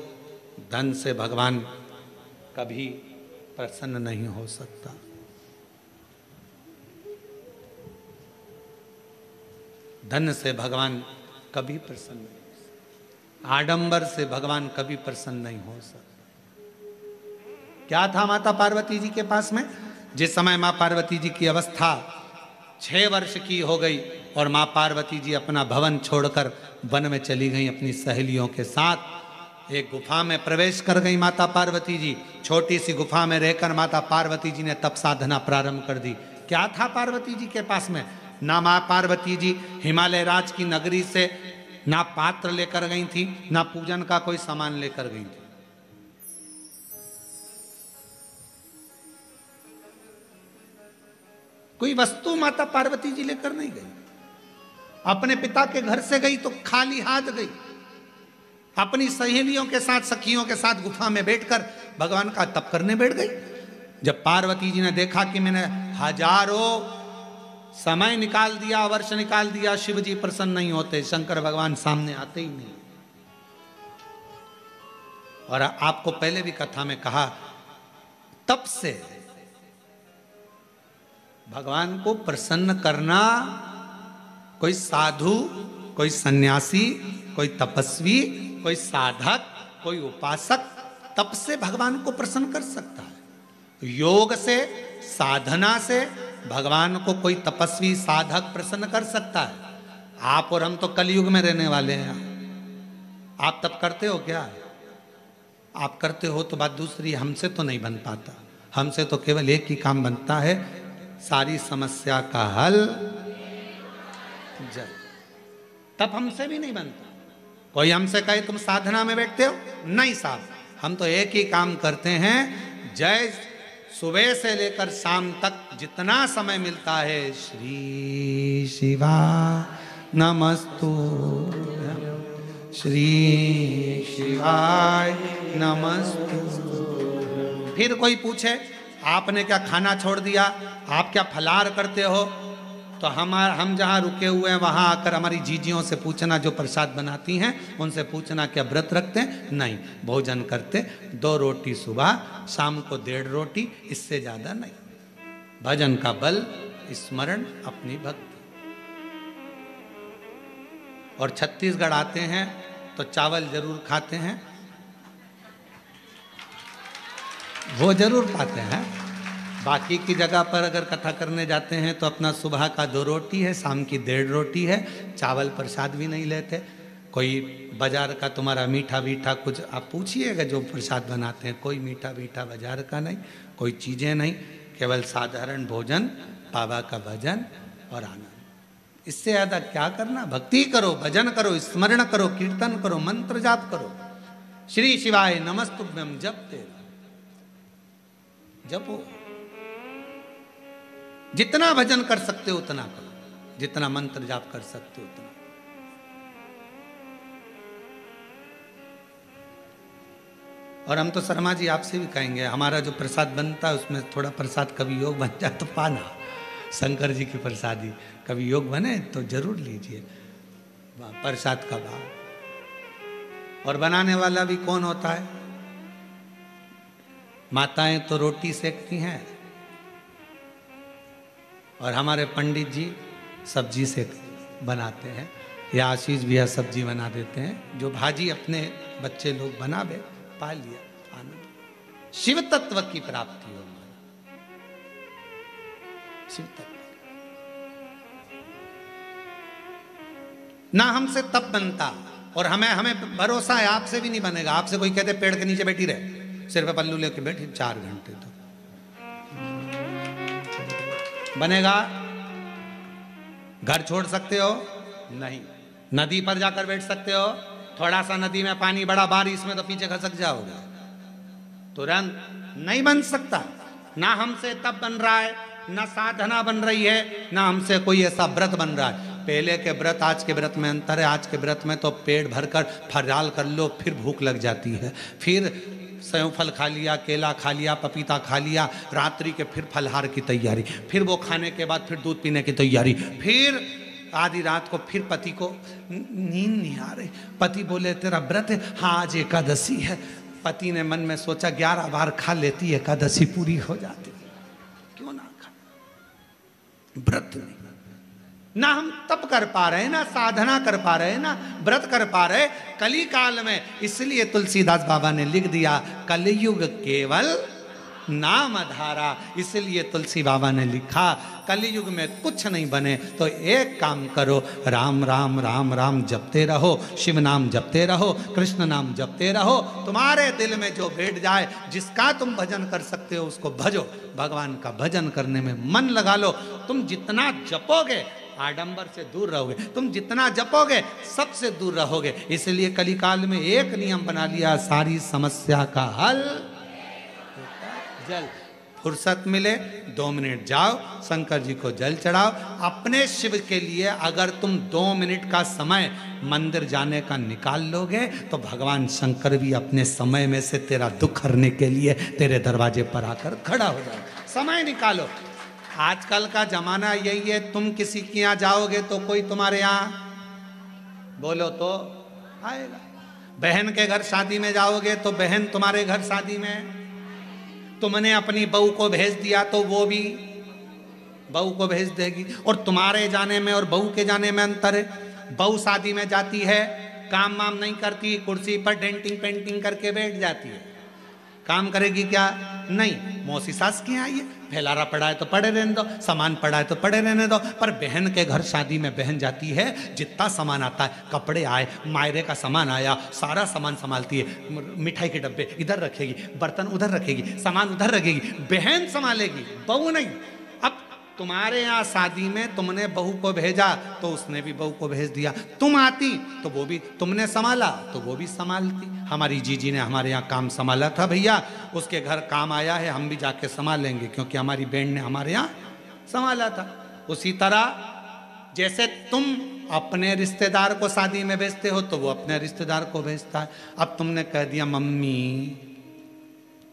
धन से भगवान कभी प्रसन्न नहीं हो सकता। धन से भगवान कभी प्रसन्न नहीं, आडंबर से भगवान कभी प्रसन्न नहीं हो सकता। क्या था माता पार्वती जी के पास में? जिस समय मां पार्वती जी की अवस्था 6 वर्ष की हो गई और मां पार्वती जी अपना भवन छोड़कर वन में चली गई अपनी सहेलियों के साथ, एक गुफा में प्रवेश कर गई माता पार्वती जी। छोटी सी गुफा में रहकर माता पार्वती जी ने तप साधना प्रारंभ कर दी। क्या था पार्वती जी के पास में? ना माँ पार्वती जी हिमालय राज की नगरी से ना पात्र लेकर गई थी, ना पूजन का कोई सामान लेकर गई थी। कोई वस्तु माता पार्वती जी लेकर नहीं गई। अपने पिता के घर से गई तो खाली हाथ गई। अपनी सहेलियों के साथ, सखियों के साथ गुफा में बैठकर भगवान का तप करने बैठ गई। जब पार्वती जी ने देखा कि मैंने हजारों समय निकाल दिया, वर्ष निकाल दिया, शिव जी प्रसन्न नहीं होते, शंकर भगवान सामने आते ही नहीं। और आपको पहले भी कथा में कहा, तप से भगवान को प्रसन्न करना कोई साधु, कोई सन्यासी, कोई तपस्वी, कोई साधक, कोई उपासक तप से भगवान को प्रसन्न कर सकता है। योग से, साधना से भगवान को कोई तपस्वी, साधक प्रसन्न कर सकता है। आप और हम तो कलयुग में रहने वाले हैं। आप तप करते हो क्या? आप करते हो तो बात दूसरी, हमसे तो नहीं बन पाता। हमसे तो केवल एक ही काम बनता है, सारी समस्या का हल जल। तब हमसे भी नहीं बनता। कोई हमसे कहे तुम साधना में बैठते हो, नहीं साहब, हम तो एक ही काम करते हैं। जय सुबह से लेकर शाम तक जितना समय मिलता है, श्री शिवा नमस्तु, श्री शिवाय नमस्तु। फिर कोई पूछे आपने क्या खाना छोड़ दिया, आप क्या फलाहार करते हो, तो हम जहाँ रुके हुए हैं वहाँ आकर हमारी जीजियों से पूछना, जो प्रसाद बनाती हैं उनसे पूछना क्या व्रत रखते हैं? नहीं, भोजन करते, 2 रोटी सुबह, शाम को 1.5 रोटी, इससे ज़्यादा नहीं। भजन का बल, स्मरण, अपनी भक्ति। और छत्तीसगढ़ आते हैं तो चावल जरूर खाते हैं, वो जरूर पाते हैं। बाकी की जगह पर अगर कथा करने जाते हैं तो अपना सुबह का 2 रोटी है, शाम की 1.5 रोटी है, चावल प्रसाद भी नहीं लेते। कोई बाजार का तुम्हारा मीठा मीठा कुछ आप पूछिएगा, जो प्रसाद बनाते हैं कोई मीठा मीठा बाजार का नहीं, कोई चीज़ें नहीं, केवल साधारण भोजन, बाबा का भजन और आनंद। इससे ज़्यादा क्या करना? भक्ति करो, भजन करो, स्मरण करो, कीर्तन करो, मंत्र जाप करो, श्री शिवाय नमस्तुभ्यम जपते जपो। जितना भजन कर सकते हो उतना करो, जितना मंत्र जाप कर सकते हो उतना। और हम तो शर्मा जी आपसे भी कहेंगे, हमारा जो प्रसाद बनता है उसमें थोड़ा प्रसाद कभी योग बन जाए तो पाना। शंकर जी की प्रसादी कभी योग बने तो जरूर लीजिए प्रसाद का भाव। और बनाने वाला भी कौन होता है? माताएं तो रोटी सेकती हैं और हमारे पंडित जी सब्जी से बनाते हैं, या आशीष भैया सब्जी बना देते हैं। जो भाजी अपने बच्चे लोग बनावे, पा लिया आनंद। शिव तत्व की प्राप्ति हो, शिव तत्व। ना हमसे तप बनता, और हमें भरोसा है आपसे भी नहीं बनेगा। आपसे कोई कहते पेड़ के नीचे बैठी रहे, सिर पे पल्लू लेके बैठी 4 घंटे, तो बनेगा? घर छोड़ सकते हो? नहीं। नदी पर जाकर बैठ सकते हो? थोड़ा सा नदी में पानी बड़ा, बारिश में तो पीछे खसक जाओगे, तुरंत नहीं बन सकता। ना हमसे तप बन रहा है, ना साधना बन रही है, ना हमसे कोई ऐसा व्रत बन रहा है। पहले के व्रत आज के व्रत में अंतर है। आज के व्रत में तो पेट भरकर फराल कर लो, फिर भूख लग जाती है, फिर सेव फल खा लिया, केला खा लिया, पपीता खा लिया, रात्रि के फिर फलहार की तैयारी, फिर वो खाने के बाद फिर दूध पीने की तैयारी, फिर आधी रात को फिर पति को नींद नहीं आ रही, पति बोले तेरा व्रत है, हाँ आज एकादशी है। पति ने मन में सोचा 11 बार खा लेती, एकादशी पूरी हो जाती, क्यों ना खा। व्रत नहीं, ना हम तप कर पा रहे, ना साधना कर पा रहे, ना व्रत कर पा रहे कली काल में। इसलिए तुलसीदास बाबा ने लिख दिया, कलयुग केवल नाम आधारा। इसलिए तुलसी बाबा ने लिखा कलयुग में कुछ नहीं बने तो एक काम करो, राम राम राम राम जपते रहो, शिव नाम जपते रहो, कृष्ण नाम जपते रहो। तुम्हारे दिल में जो बैठ जाए, जिसका तुम भजन कर सकते हो उसको भजो। भगवान का भजन करने में मन लगा लो। तुम जितना जपोगे आडंबर से दूर रहोगे, तुम जितना जपोगे सबसे दूर रहोगे। इसलिए कलिकाल में एक नियम बना लिया, सारी समस्या का हल जल। फुर्सत मिले 2 मिनट जाओ, शंकर जी को जल चढ़ाओ। अपने शिव के लिए अगर तुम 2 मिनट का समय मंदिर जाने का निकाल लोगे तो भगवान शंकर भी अपने समय में से तेरा दुख हरने के लिए तेरे दरवाजे पर आकर खड़ा हो जाए। समय निकालो। आजकल का जमाना यही है, तुम किसी के यहाँ जाओगे तो कोई तुम्हारे यहाँ बोलो तो आएगा। बहन के घर शादी में जाओगे तो बहन तुम्हारे घर शादी में, तुमने अपनी बहू को भेज दिया तो वो भी बहू को भेज देगी। और तुम्हारे जाने में और बहू के जाने में अंतर है। बहू शादी में जाती है, काम वाम नहीं करती, कुर्सी पर डेंटिंग पेंटिंग करके बैठ जाती है। काम करेगी क्या? नहीं। मौसी सास की आई है, फैलारा पड़ा है तो पड़े रहने दो, सामान पड़ा है तो पड़े रहने दो। पर बहन के घर शादी में बहन जाती है, जितना सामान आता है, कपड़े आए, मायरे का सामान आया, सारा सामान संभालती है। मिठाई के डब्बे इधर रखेगी, बर्तन उधर रखेगी, सामान उधर रखेगी, बहन संभालेगी, बहू नहीं। अब तुम्हारे यहाँ शादी में तुमने बहू को भेजा तो उसने भी बहू को भेज दिया। तुम आती तो वो भी, तुमने संभाला तो वो भी संभालती। हमारी जीजी ने हमारे यहाँ काम संभाला था भैया, उसके घर काम आया है, हम भी जाके संभालेंगे क्योंकि हमारी बहन ने हमारे यहाँ संभाला था। उसी तरह जैसे तुम अपने रिश्तेदार को शादी में भेजते हो तो वो अपने रिश्तेदार को भेजता है। अब तुमने कह दिया मम्मी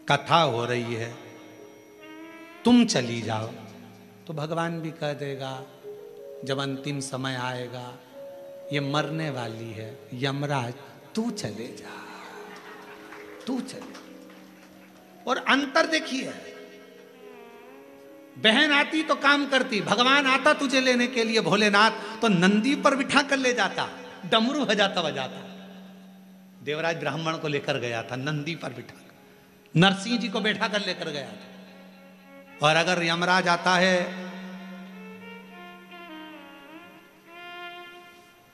कथा हो रही है, तुम चली जाओ, तो भगवान भी कह देगा जब अंतिम समय आएगा, ये मरने वाली है, यमराज तू चले जा, तू चले। और अंतर देखिए, बहन आती तो काम करती, भगवान आता तुझे लेने के लिए भोलेनाथ तो नंदी पर बिठा कर ले जाता, डमरू बजाता बजाता। देवराज ब्राह्मण को लेकर गया था नंदी पर बिठा कर, नरसिंह जी को बैठा कर लेकर गया था। और अगर यमराज आता है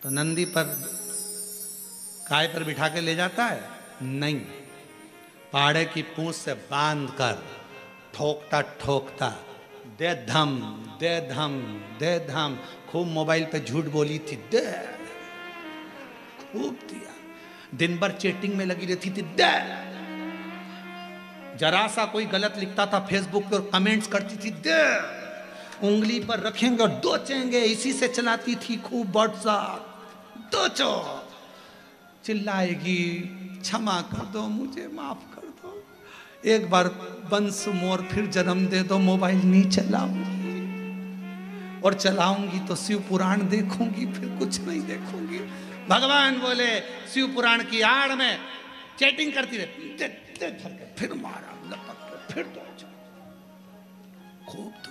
तो नंदी पर काय पर बिठा के ले जाता है? नहीं, पाड़े की पूंछ से बांध कर ठोकता ठोकता, दे धम दे धम दे धम। खूब मोबाइल पे झूठ बोली थी, दे, खूब दिया। दिन भर चैटिंग में लगी रहती थी, दे। जरा सा कोई गलत लिखता था फेसबुक पे और कमेंट्स करती थी, दे। उंगली पर रखेंगे और दोचेंगे, इसी से चलाती थी खूब व्हाट्सएप, दोचो। चिल्लाएगी, क्षमा कर दो, मुझे माफ कर दो, एक बार वंश मोर फिर जन्म दे दो, मोबाइल नहीं चलाऊंगी, और चलाऊंगी तो शिव पुराण देखूंगी, फिर कुछ नहीं देखूंगी। भगवान बोले शिव पुराण की आड़ में चैटिंग करती रहती, दे, दे धर के, फिर मारा लपक के, फिर दो, खूब दुआ।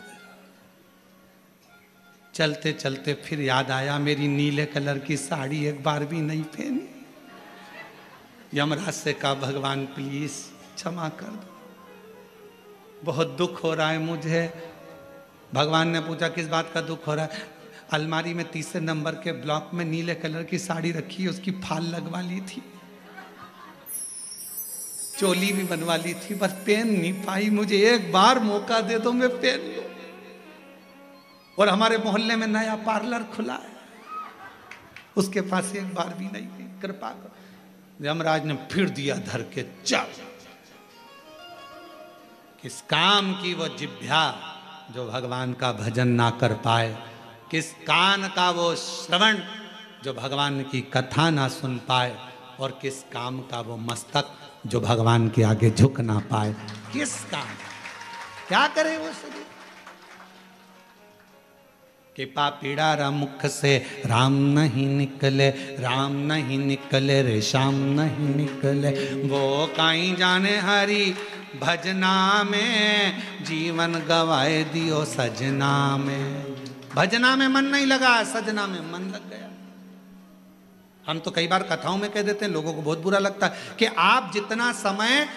चलते चलते फिर याद आया मेरी नीले कलर की साड़ी एक बार भी नहीं पहनी। यमराज से कहा भगवान प्लीज क्षमा कर दो, बहुत दुख हो रहा है मुझे। भगवान ने पूछा किस बात का दुख हो रहा है? अलमारी में 3 नंबर के ब्लॉक में नीले कलर की साड़ी रखी है, उसकी फाल लगवा ली थी, चोली भी बनवा ली थी, बस पहन नहीं पाई। मुझे एक बार मौका दे दो, मैं पहन लूं। और हमारे मोहल्ले में नया पार्लर खुला है, उसके पास एक बार भी नहीं गई, कृपा करो। यमराज ने फिर दिया धर के, चल। किस काम की वो जिह्वा जो भगवान का भजन ना कर पाए, किस कान का वो श्रवण जो भगवान की कथा ना सुन पाए, और किस काम का वो मस्तक जो भगवान के आगे झुक ना पाए। किस काम, क्या करे वो शरीर? कि पापीड़ा मुख से राम नहीं निकले, राम नहीं निकले रे श्याम नहीं निकले, वो काई जाने हरि भजना में, जीवन गवाए दियो सजना में। भजना में मन नहीं लगा, सजना में मन लग गया। हम तो कई बार कथाओं में कह देते हैं, लोगों को बहुत बुरा लगता है कि आप जितना समय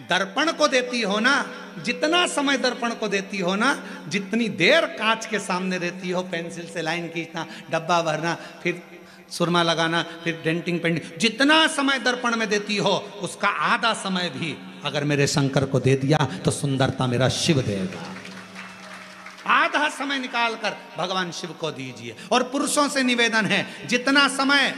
दर्पण को देती हो ना, जितना समय दर्पण को देती हो ना, जितनी देर कांच के सामने रहती हो, पेंसिल से लाइन खींचना, डब्बा भरना, फिर सुरमा लगाना, फिर डेंटिंग पेंटिंग, जितना समय दर्पण में देती हो उसका आधा समय भी अगर मेरे शंकर को दे दिया तो सुंदरता मेरा शिव देगा। आधा समय निकाल कर भगवान शिव को दीजिए। और पुरुषों से निवेदन है, जितना समय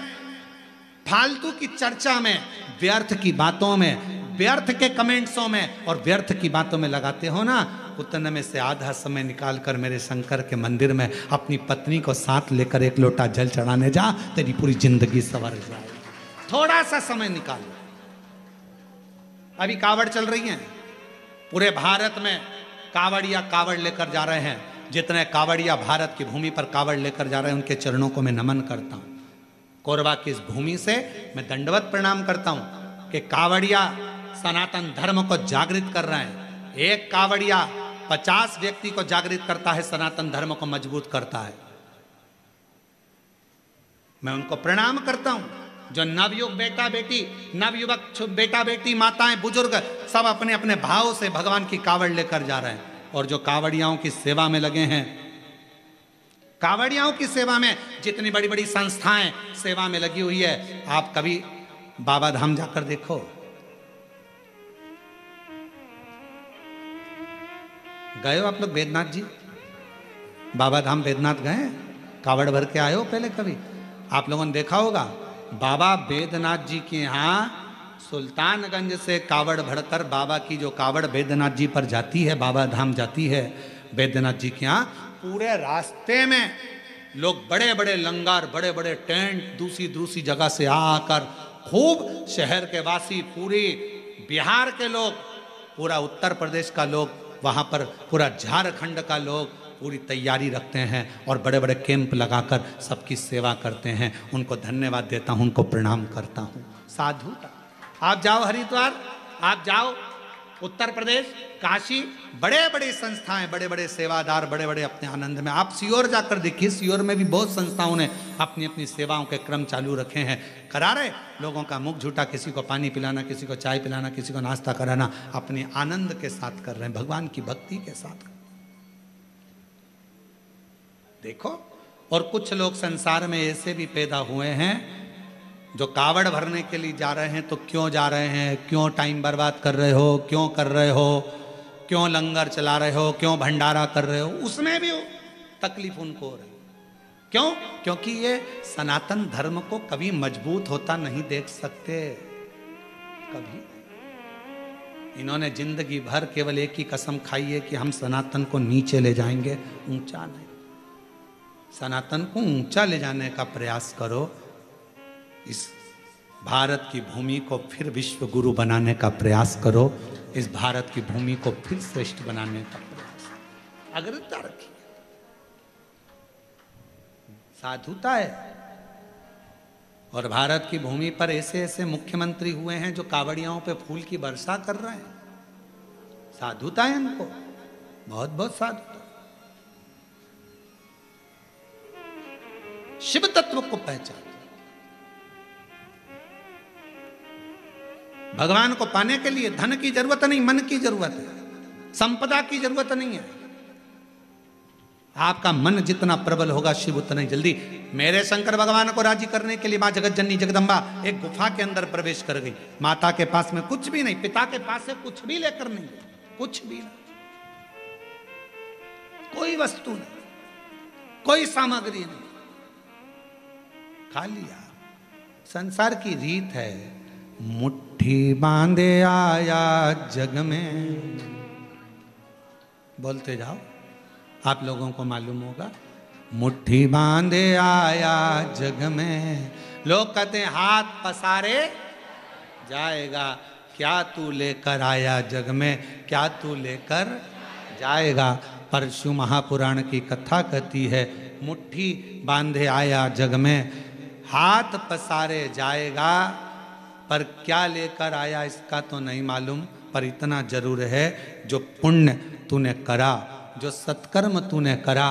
फालतू की चर्चा में, व्यर्थ की बातों में, व्यर्थ के कमेंट्सों में और व्यर्थ की बातों में लगाते हो ना, उतने में से आधा समय निकाल कर मेरे शंकर के मंदिर में अपनी पत्नी को साथ लेकर एक लोटा जल चढ़ाने जा, तेरी पूरी जिंदगी संवर जाए। थोड़ा सा समय निकाल। अभी कावड़ चल रही है, पूरे भारत में कावड़िया कावड़ लेकर जा रहे हैं। जितने कावड़िया भारत की भूमि पर कावड़ लेकर जा रहे हैं उनके चरणों को मैं नमन करता हूं। कोरबा की इस भूमि से मैं दंडवत प्रणाम करता हूं कि कावड़िया सनातन धर्म को जागृत कर रहे हैं। एक कावड़िया 50 व्यक्ति को जागृत करता है, सनातन धर्म को मजबूत करता है। मैं उनको प्रणाम करता हूं। जो नवयुग बेटा बेटी, नवयुवक बेटा बेटी, माताएं, बुजुर्ग सब अपने अपने भाव से भगवान की कावड़ लेकर जा रहे हैं। और जो कावड़ियाओं की सेवा में लगे हैं, कावड़ियाओं की सेवा में जितनी बड़ी बड़ी संस्थाएं सेवा में लगी हुई है, आप कभी बाबा धाम जाकर देखो। गए हो आप लोग बैद्यनाथ जी? बाबा धाम बैद्यनाथ गए? कावड़ भर के आए हो पहले कभी? आप लोगों ने देखा होगा बाबा बैद्यनाथ जी के यहाँ सुल्तानगंज से कावड़ भरकर बाबा की जो कावड़ बैद्यनाथ जी पर जाती है, बाबा धाम जाती है बैद्यनाथ जी के यहाँ, पूरे रास्ते में लोग बड़े बड़े लंगर, बड़े बड़े टेंट दूसरी दूसरी जगह से आकर खूब शहर के वासी, पूरी बिहार के लोग, पूरा उत्तर प्रदेश का लोग, वहाँ पर पूरा झारखंड का लोग पूरी तैयारी रखते हैं और बड़े बड़े कैंप लगाकर सबकी सेवा करते हैं। उनको धन्यवाद देता हूँ, उनको प्रणाम करता हूँ। साधुता। आप जाओ हरिद्वार, आप जाओ उत्तर प्रदेश, काशी, बड़े बड़े संस्थाएं, बड़े बड़े सेवादार, बड़े बड़े अपने आनंद में। आप सीहोर जाकर देखिए, सीहोर में भी बहुत संस्थाओं ने अपनी अपनी सेवाओं के क्रम चालू रखे हैं। करा रहे लोगों का मुख झूठा, किसी को पानी पिलाना, किसी को चाय पिलाना, किसी को नाश्ता कराना, अपने आनंद के साथ कर रहे हैं, भगवान की भक्ति के साथ। देखो, और कुछ लोग संसार में ऐसे भी पैदा हुए हैं जो कावड़ भरने के लिए जा रहे हैं। तो क्यों जा रहे हैं? क्यों टाइम बर्बाद कर रहे हो? क्यों कर रहे हो? क्यों लंगर चला रहे हो? क्यों भंडारा कर रहे हो? उसमें भी तकलीफ उनको हो रही। क्यों? क्योंकि ये सनातन धर्म को कभी मजबूत होता नहीं देख सकते, कभी। इन्होंने जिंदगी भर केवल एक ही कसम खाई है कि हम सनातन को नीचे ले जाएंगे, ऊंचा नहीं। सनातन को ऊंचा ले जाने का प्रयास करो। इस भारत की भूमि को फिर विश्व गुरु बनाने का प्रयास करो। इस भारत की भूमि को फिर श्रेष्ठ बनाने का प्रयास, अग्रता रखिए। साधुता है। और भारत की भूमि पर ऐसे ऐसे मुख्यमंत्री हुए हैं जो कावड़ियाओं पे फूल की वर्षा कर रहे हैं। साधुता है इनको, बहुत बहुत साधुता। शिव तत्व को पहचान। भगवान को पाने के लिए धन की जरूरत नहीं, मन की जरूरत है, संपदा की जरूरत नहीं है। आपका मन जितना प्रबल होगा, शिव उतना ही जल्दी। मेरे शंकर भगवान को राजी करने के लिए मां जगत जननी जगदम्बा एक गुफा के अंदर प्रवेश कर गई। माता के पास में कुछ भी नहीं, पिता के पास से कुछ भी लेकर नहीं, कुछ भी नहीं, कोई वस्तु नहीं, कोई सामग्री नहीं, खा लिया। संसार की रीत है, मुट्ठी बांधे आया जग में। बोलते जाओ, आप लोगों को मालूम होगा। मुट्ठी बांधे आया जग में, लोग कहते हैं हाथ पसारे जाएगा। क्या तू लेकर आया जग में, क्या तू लेकर जाएगा। परशु महापुराण की कथा कहती है, मुट्ठी बांधे आया जग में, हाथ पसारे जाएगा, पर क्या लेकर आया इसका तो नहीं मालूम। पर इतना जरूर है, जो पुण्य तूने करा, जो सत्कर्म तूने करा,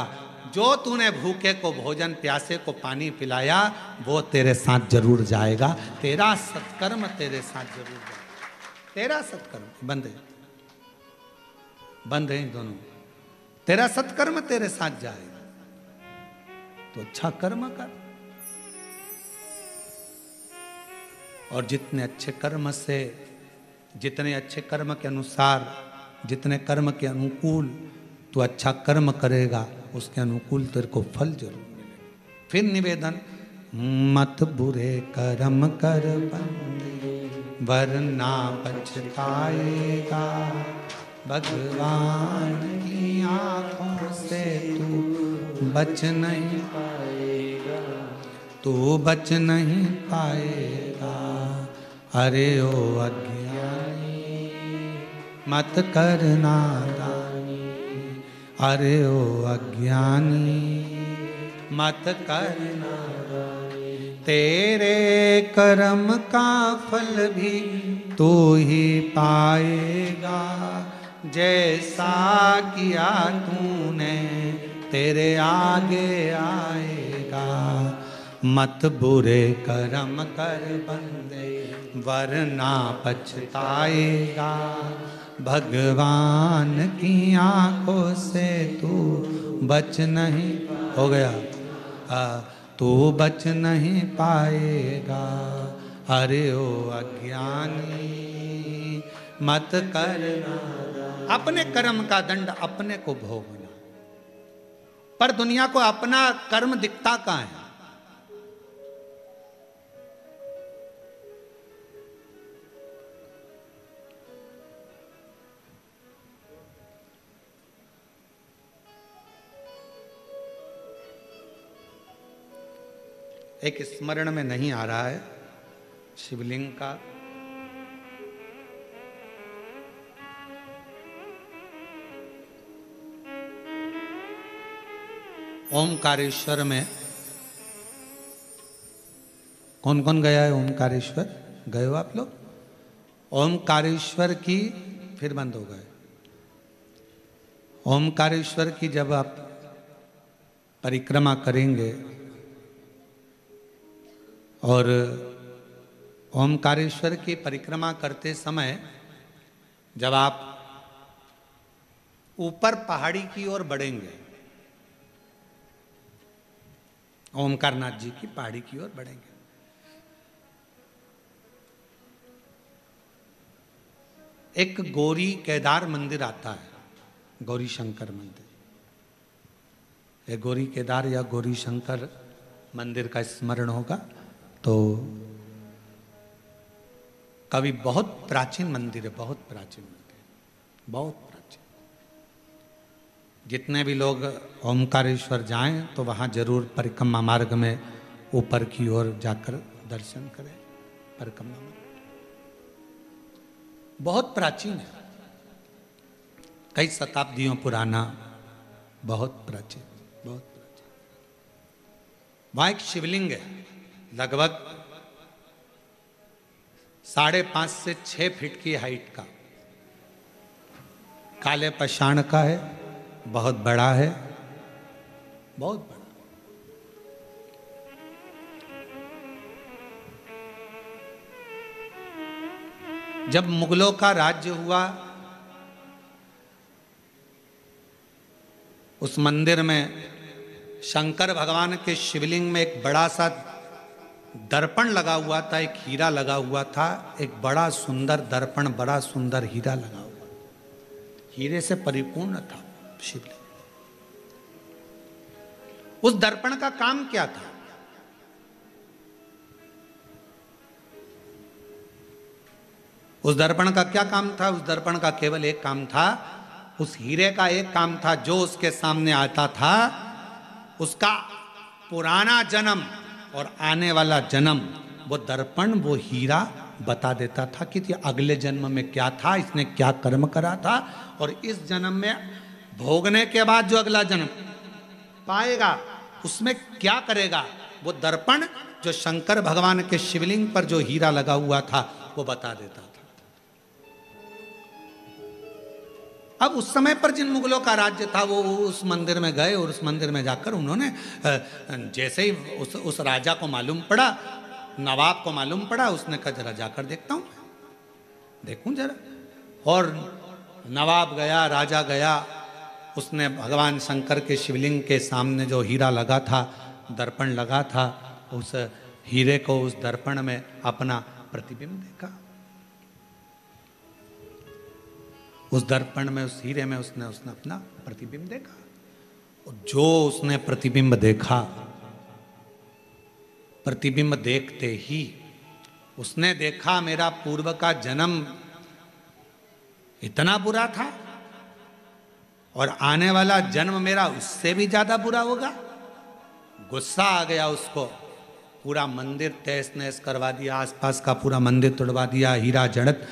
जो तूने भूखे को भोजन, प्यासे को पानी पिलाया, वो तेरे साथ जरूर जाएगा। तेरा सत्कर्म तेरे साथ जरूर जाएगा। तेरा सत्कर्म बंद है, बंद है दोनों। तेरा सत्कर्म तेरे साथ जाएगा, तो अच्छा कर्म कर। और जितने अच्छे कर्म से, जितने अच्छे कर्म के अनुसार, जितने कर्म के अनुकूल तू अच्छा कर्म करेगा, उसके अनुकूल तेरे को फल जरूर मिलेगा। फिर निवेदन, मत बुरे कर्म कर बंदे, वरना पछताएगा। भगवान की आंखों से तू बच नहीं पाएगा, तू बच नहीं पाएगा। अरे ओ अज्ञानी मत कर नादानी, अरे ओ अज्ञानी मत कर नादानी। तेरे कर्म का फल भी तू ही पाएगा, जैसा किया तूने तेरे आगे आएगा। मत बुरे कर्म कर बंदे, वरना पछताएगा। भगवान की आंखों से तू बच नहीं, हो गया, तू बच नहीं पाएगा। अरे ओ अज्ञानी मत करना। अपने कर्म का दंड अपने को भोगना, पर दुनिया को अपना कर्म दिखता कहाँ है? एक स्मरण में नहीं आ रहा है शिवलिंग का, ओमकारेश्वर में कौन कौन गया है? ओमकारेश्वर गए हो आप लोग? ओमकारेश्वर की, फिर बंद हो गए। ओमकारेश्वर की जब आप परिक्रमा करेंगे और ओमकारेश्वर की परिक्रमा करते समय जब आप ऊपर पहाड़ी की ओर बढ़ेंगे, ओमकारनाथ जी की पहाड़ी की ओर बढ़ेंगे, एक गौरी केदार मंदिर आता है, गौरी शंकर मंदिर। ये गौरी केदार या गौरी शंकर मंदिर का स्मरण होगा तो कभी, बहुत प्राचीन मंदिर है, बहुत प्राचीन मंदिर, बहुत प्राचीन। जितने भी लोग ओमकारेश्वर जाएं तो वहाँ जरूर परिक्रमा मार्ग में ऊपर की ओर जाकर दर्शन करें। परिक्रमा मार्ग बहुत प्राचीन है, कई शताब्दियों पुराना, बहुत प्राचीन, बहुत प्राचीन। वहाँ एक शिवलिंग है, लगभग 5.5 से 6 फीट की हाइट का, काले पाषाण का है, बहुत बड़ा है, बहुत बड़ा। जब मुगलों का राज्य हुआ, उस मंदिर में शंकर भगवान के शिवलिंग में एक बड़ा सा दर्पण लगा हुआ था, एक हीरा लगा हुआ था, एक बड़ा सुंदर दर्पण, बड़ा सुंदर हीरा लगा हुआ, हीरे से परिपूर्ण था शिवलिंग। उस दर्पण का काम क्या था? उस दर्पण का क्या काम था? उस दर्पण का केवल एक काम था, उस हीरे का एक काम था, जो उसके सामने आता था उसका पुराना जन्म और आने वाला जन्म वो दर्पण, वो हीरा बता देता था कि अगले जन्म में क्या था, इसने क्या कर्म करा था, और इस जन्म में भोगने के बाद जो अगला जन्म पाएगा उसमें क्या करेगा। वो दर्पण जो शंकर भगवान के शिवलिंग पर जो हीरा लगा हुआ था वो बता देता था। अब उस समय पर जिन मुगलों का राज्य था वो उस मंदिर में गए और उस मंदिर में जाकर उन्होंने जैसे ही उस राजा को मालूम पड़ा, नवाब को मालूम पड़ा, उसने कहा जरा जाकर देखता हूं। देखूं जरा। और नवाब गया, राजा गया, उसने भगवान शंकर के शिवलिंग के सामने जो हीरा लगा था, दर्पण लगा था, उस हीरे को उस दर्पण में अपना प्रतिबिंब देखा। उस दर्पण में, उस हीरे में उसने अपना प्रतिबिंब देखा। और जो उसने प्रतिबिंब देखा, प्रतिबिंब देखते ही उसने देखा मेरा पूर्व का जन्म इतना बुरा था और आने वाला जन्म मेरा उससे भी ज्यादा बुरा होगा। गुस्सा आ गया उसको, पूरा मंदिर तहस नहस करवा दिया, आसपास का पूरा मंदिर तोड़वा दिया, हीरा जड़त,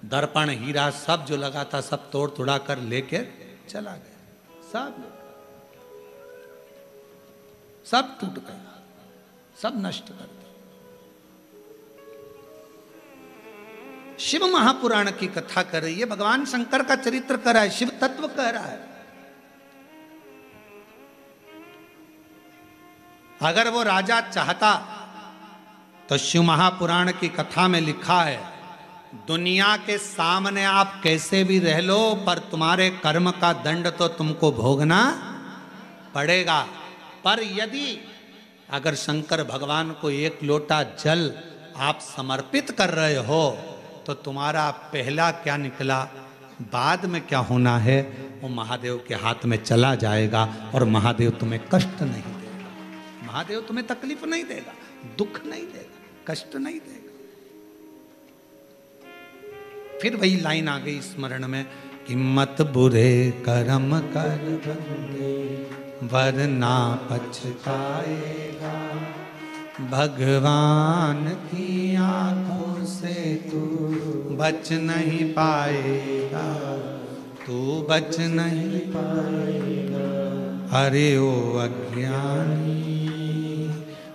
दर्पण, हीरा सब जो लगा था सब तोड़ तोड़ा कर लेकर चला गया। सब टूट गया, सब नष्ट कर दिया। शिव महापुराण की कथा कर रही है, भगवान शंकर का चरित्र कर रहा है, शिव तत्व कह रहा है। अगर वो राजा चाहता तो शिव महापुराण की कथा में लिखा है, दुनिया के सामने आप कैसे भी रह लो पर तुम्हारे कर्म का दंड तो तुमको भोगना पड़ेगा। पर यदि अगर शंकर भगवान को एक लोटा जल आप समर्पित कर रहे हो तो तुम्हारा पहला क्या निकला, बाद में क्या होना है, वो महादेव के हाथ में चला जाएगा और महादेव तुम्हें कष्ट नहीं देगा, महादेव तुम्हें तकलीफ नहीं देगा, दुख नहीं देगा, कष्ट नहीं देगा। फिर वही लाइन आ गई स्मरण में कि मत बुरे कर्म कर बंदे वरना पछताएगा, भगवान की आंखों से तू बच नहीं पाएगा, तू बच नहीं पाएगा। अरे ओ अज्ञानी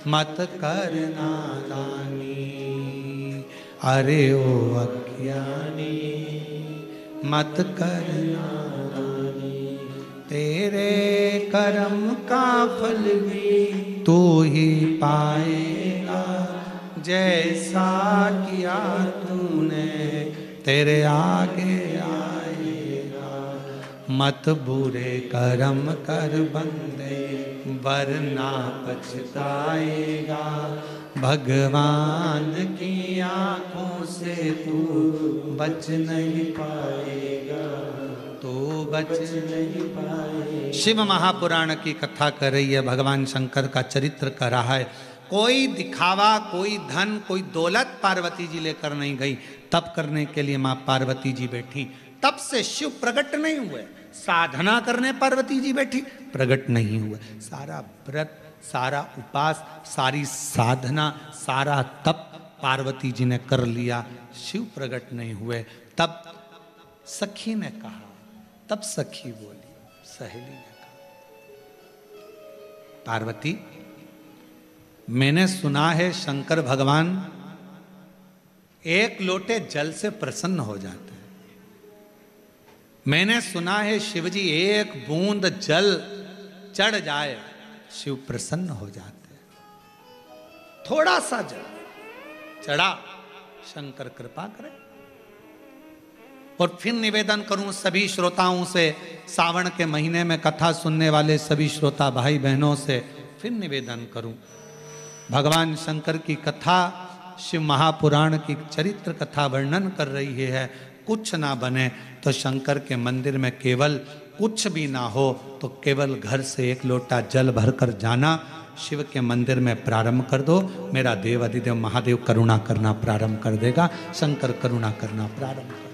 मत कर नादानी, अरे ओ अज्ञानी मत कर नादानी, तेरे कर्म का फल भी तू ही पाएगा, जैसा किया तूने तेरे आगे आएगा। मत बुरे कर्म कर बंदे वरना पछताएगा, भगवान की आंखों से तू बच नहीं पाएगा, तो बच नहीं पाएगा। शिव महापुराण की कथा कर रही है, भगवान शंकर का चरित्र कर रहा है। कोई दिखावा, कोई धन, कोई दौलत पार्वती जी लेकर नहीं गई। तप करने के लिए माँ पार्वती जी बैठी, तब से शिव प्रकट नहीं हुए। साधना करने पार्वती जी बैठी, प्रकट नहीं हुए। सारा व्रत, सारा उपास, सारी साधना, सारा तप पार्वती जी ने कर लिया, शिव प्रकट नहीं हुए। तब सखी ने कहा, तब सखी बोली, सहेली ने कहा, पार्वती मैंने सुना है शंकर भगवान एक लोटे जल से प्रसन्न हो जाते हैं। मैंने सुना है शिवजी एक बूंद जल चढ़ जाए शिव प्रसन्न हो जाते हैं। थोड़ा सा जल चढ़ा, शंकर कृपा करे। और फिर निवेदन करूं सभी श्रोताओं से, सावन के महीने में कथा सुनने वाले सभी श्रोता भाई बहनों से फिर निवेदन करूं, भगवान शंकर की कथा, शिव महापुराण की चरित्र कथा वर्णन कर रही है। कुछ ना बने तो शंकर के मंदिर में केवल कुछ भी ना हो तो केवल घर से एक लोटा जल भरकर जाना, शिव के मंदिर में प्रारंभ कर दो। मेरा देव अधिदेव महादेव करुणा करना प्रारंभ कर देगा, शंकर करुणा करना प्रारंभ कर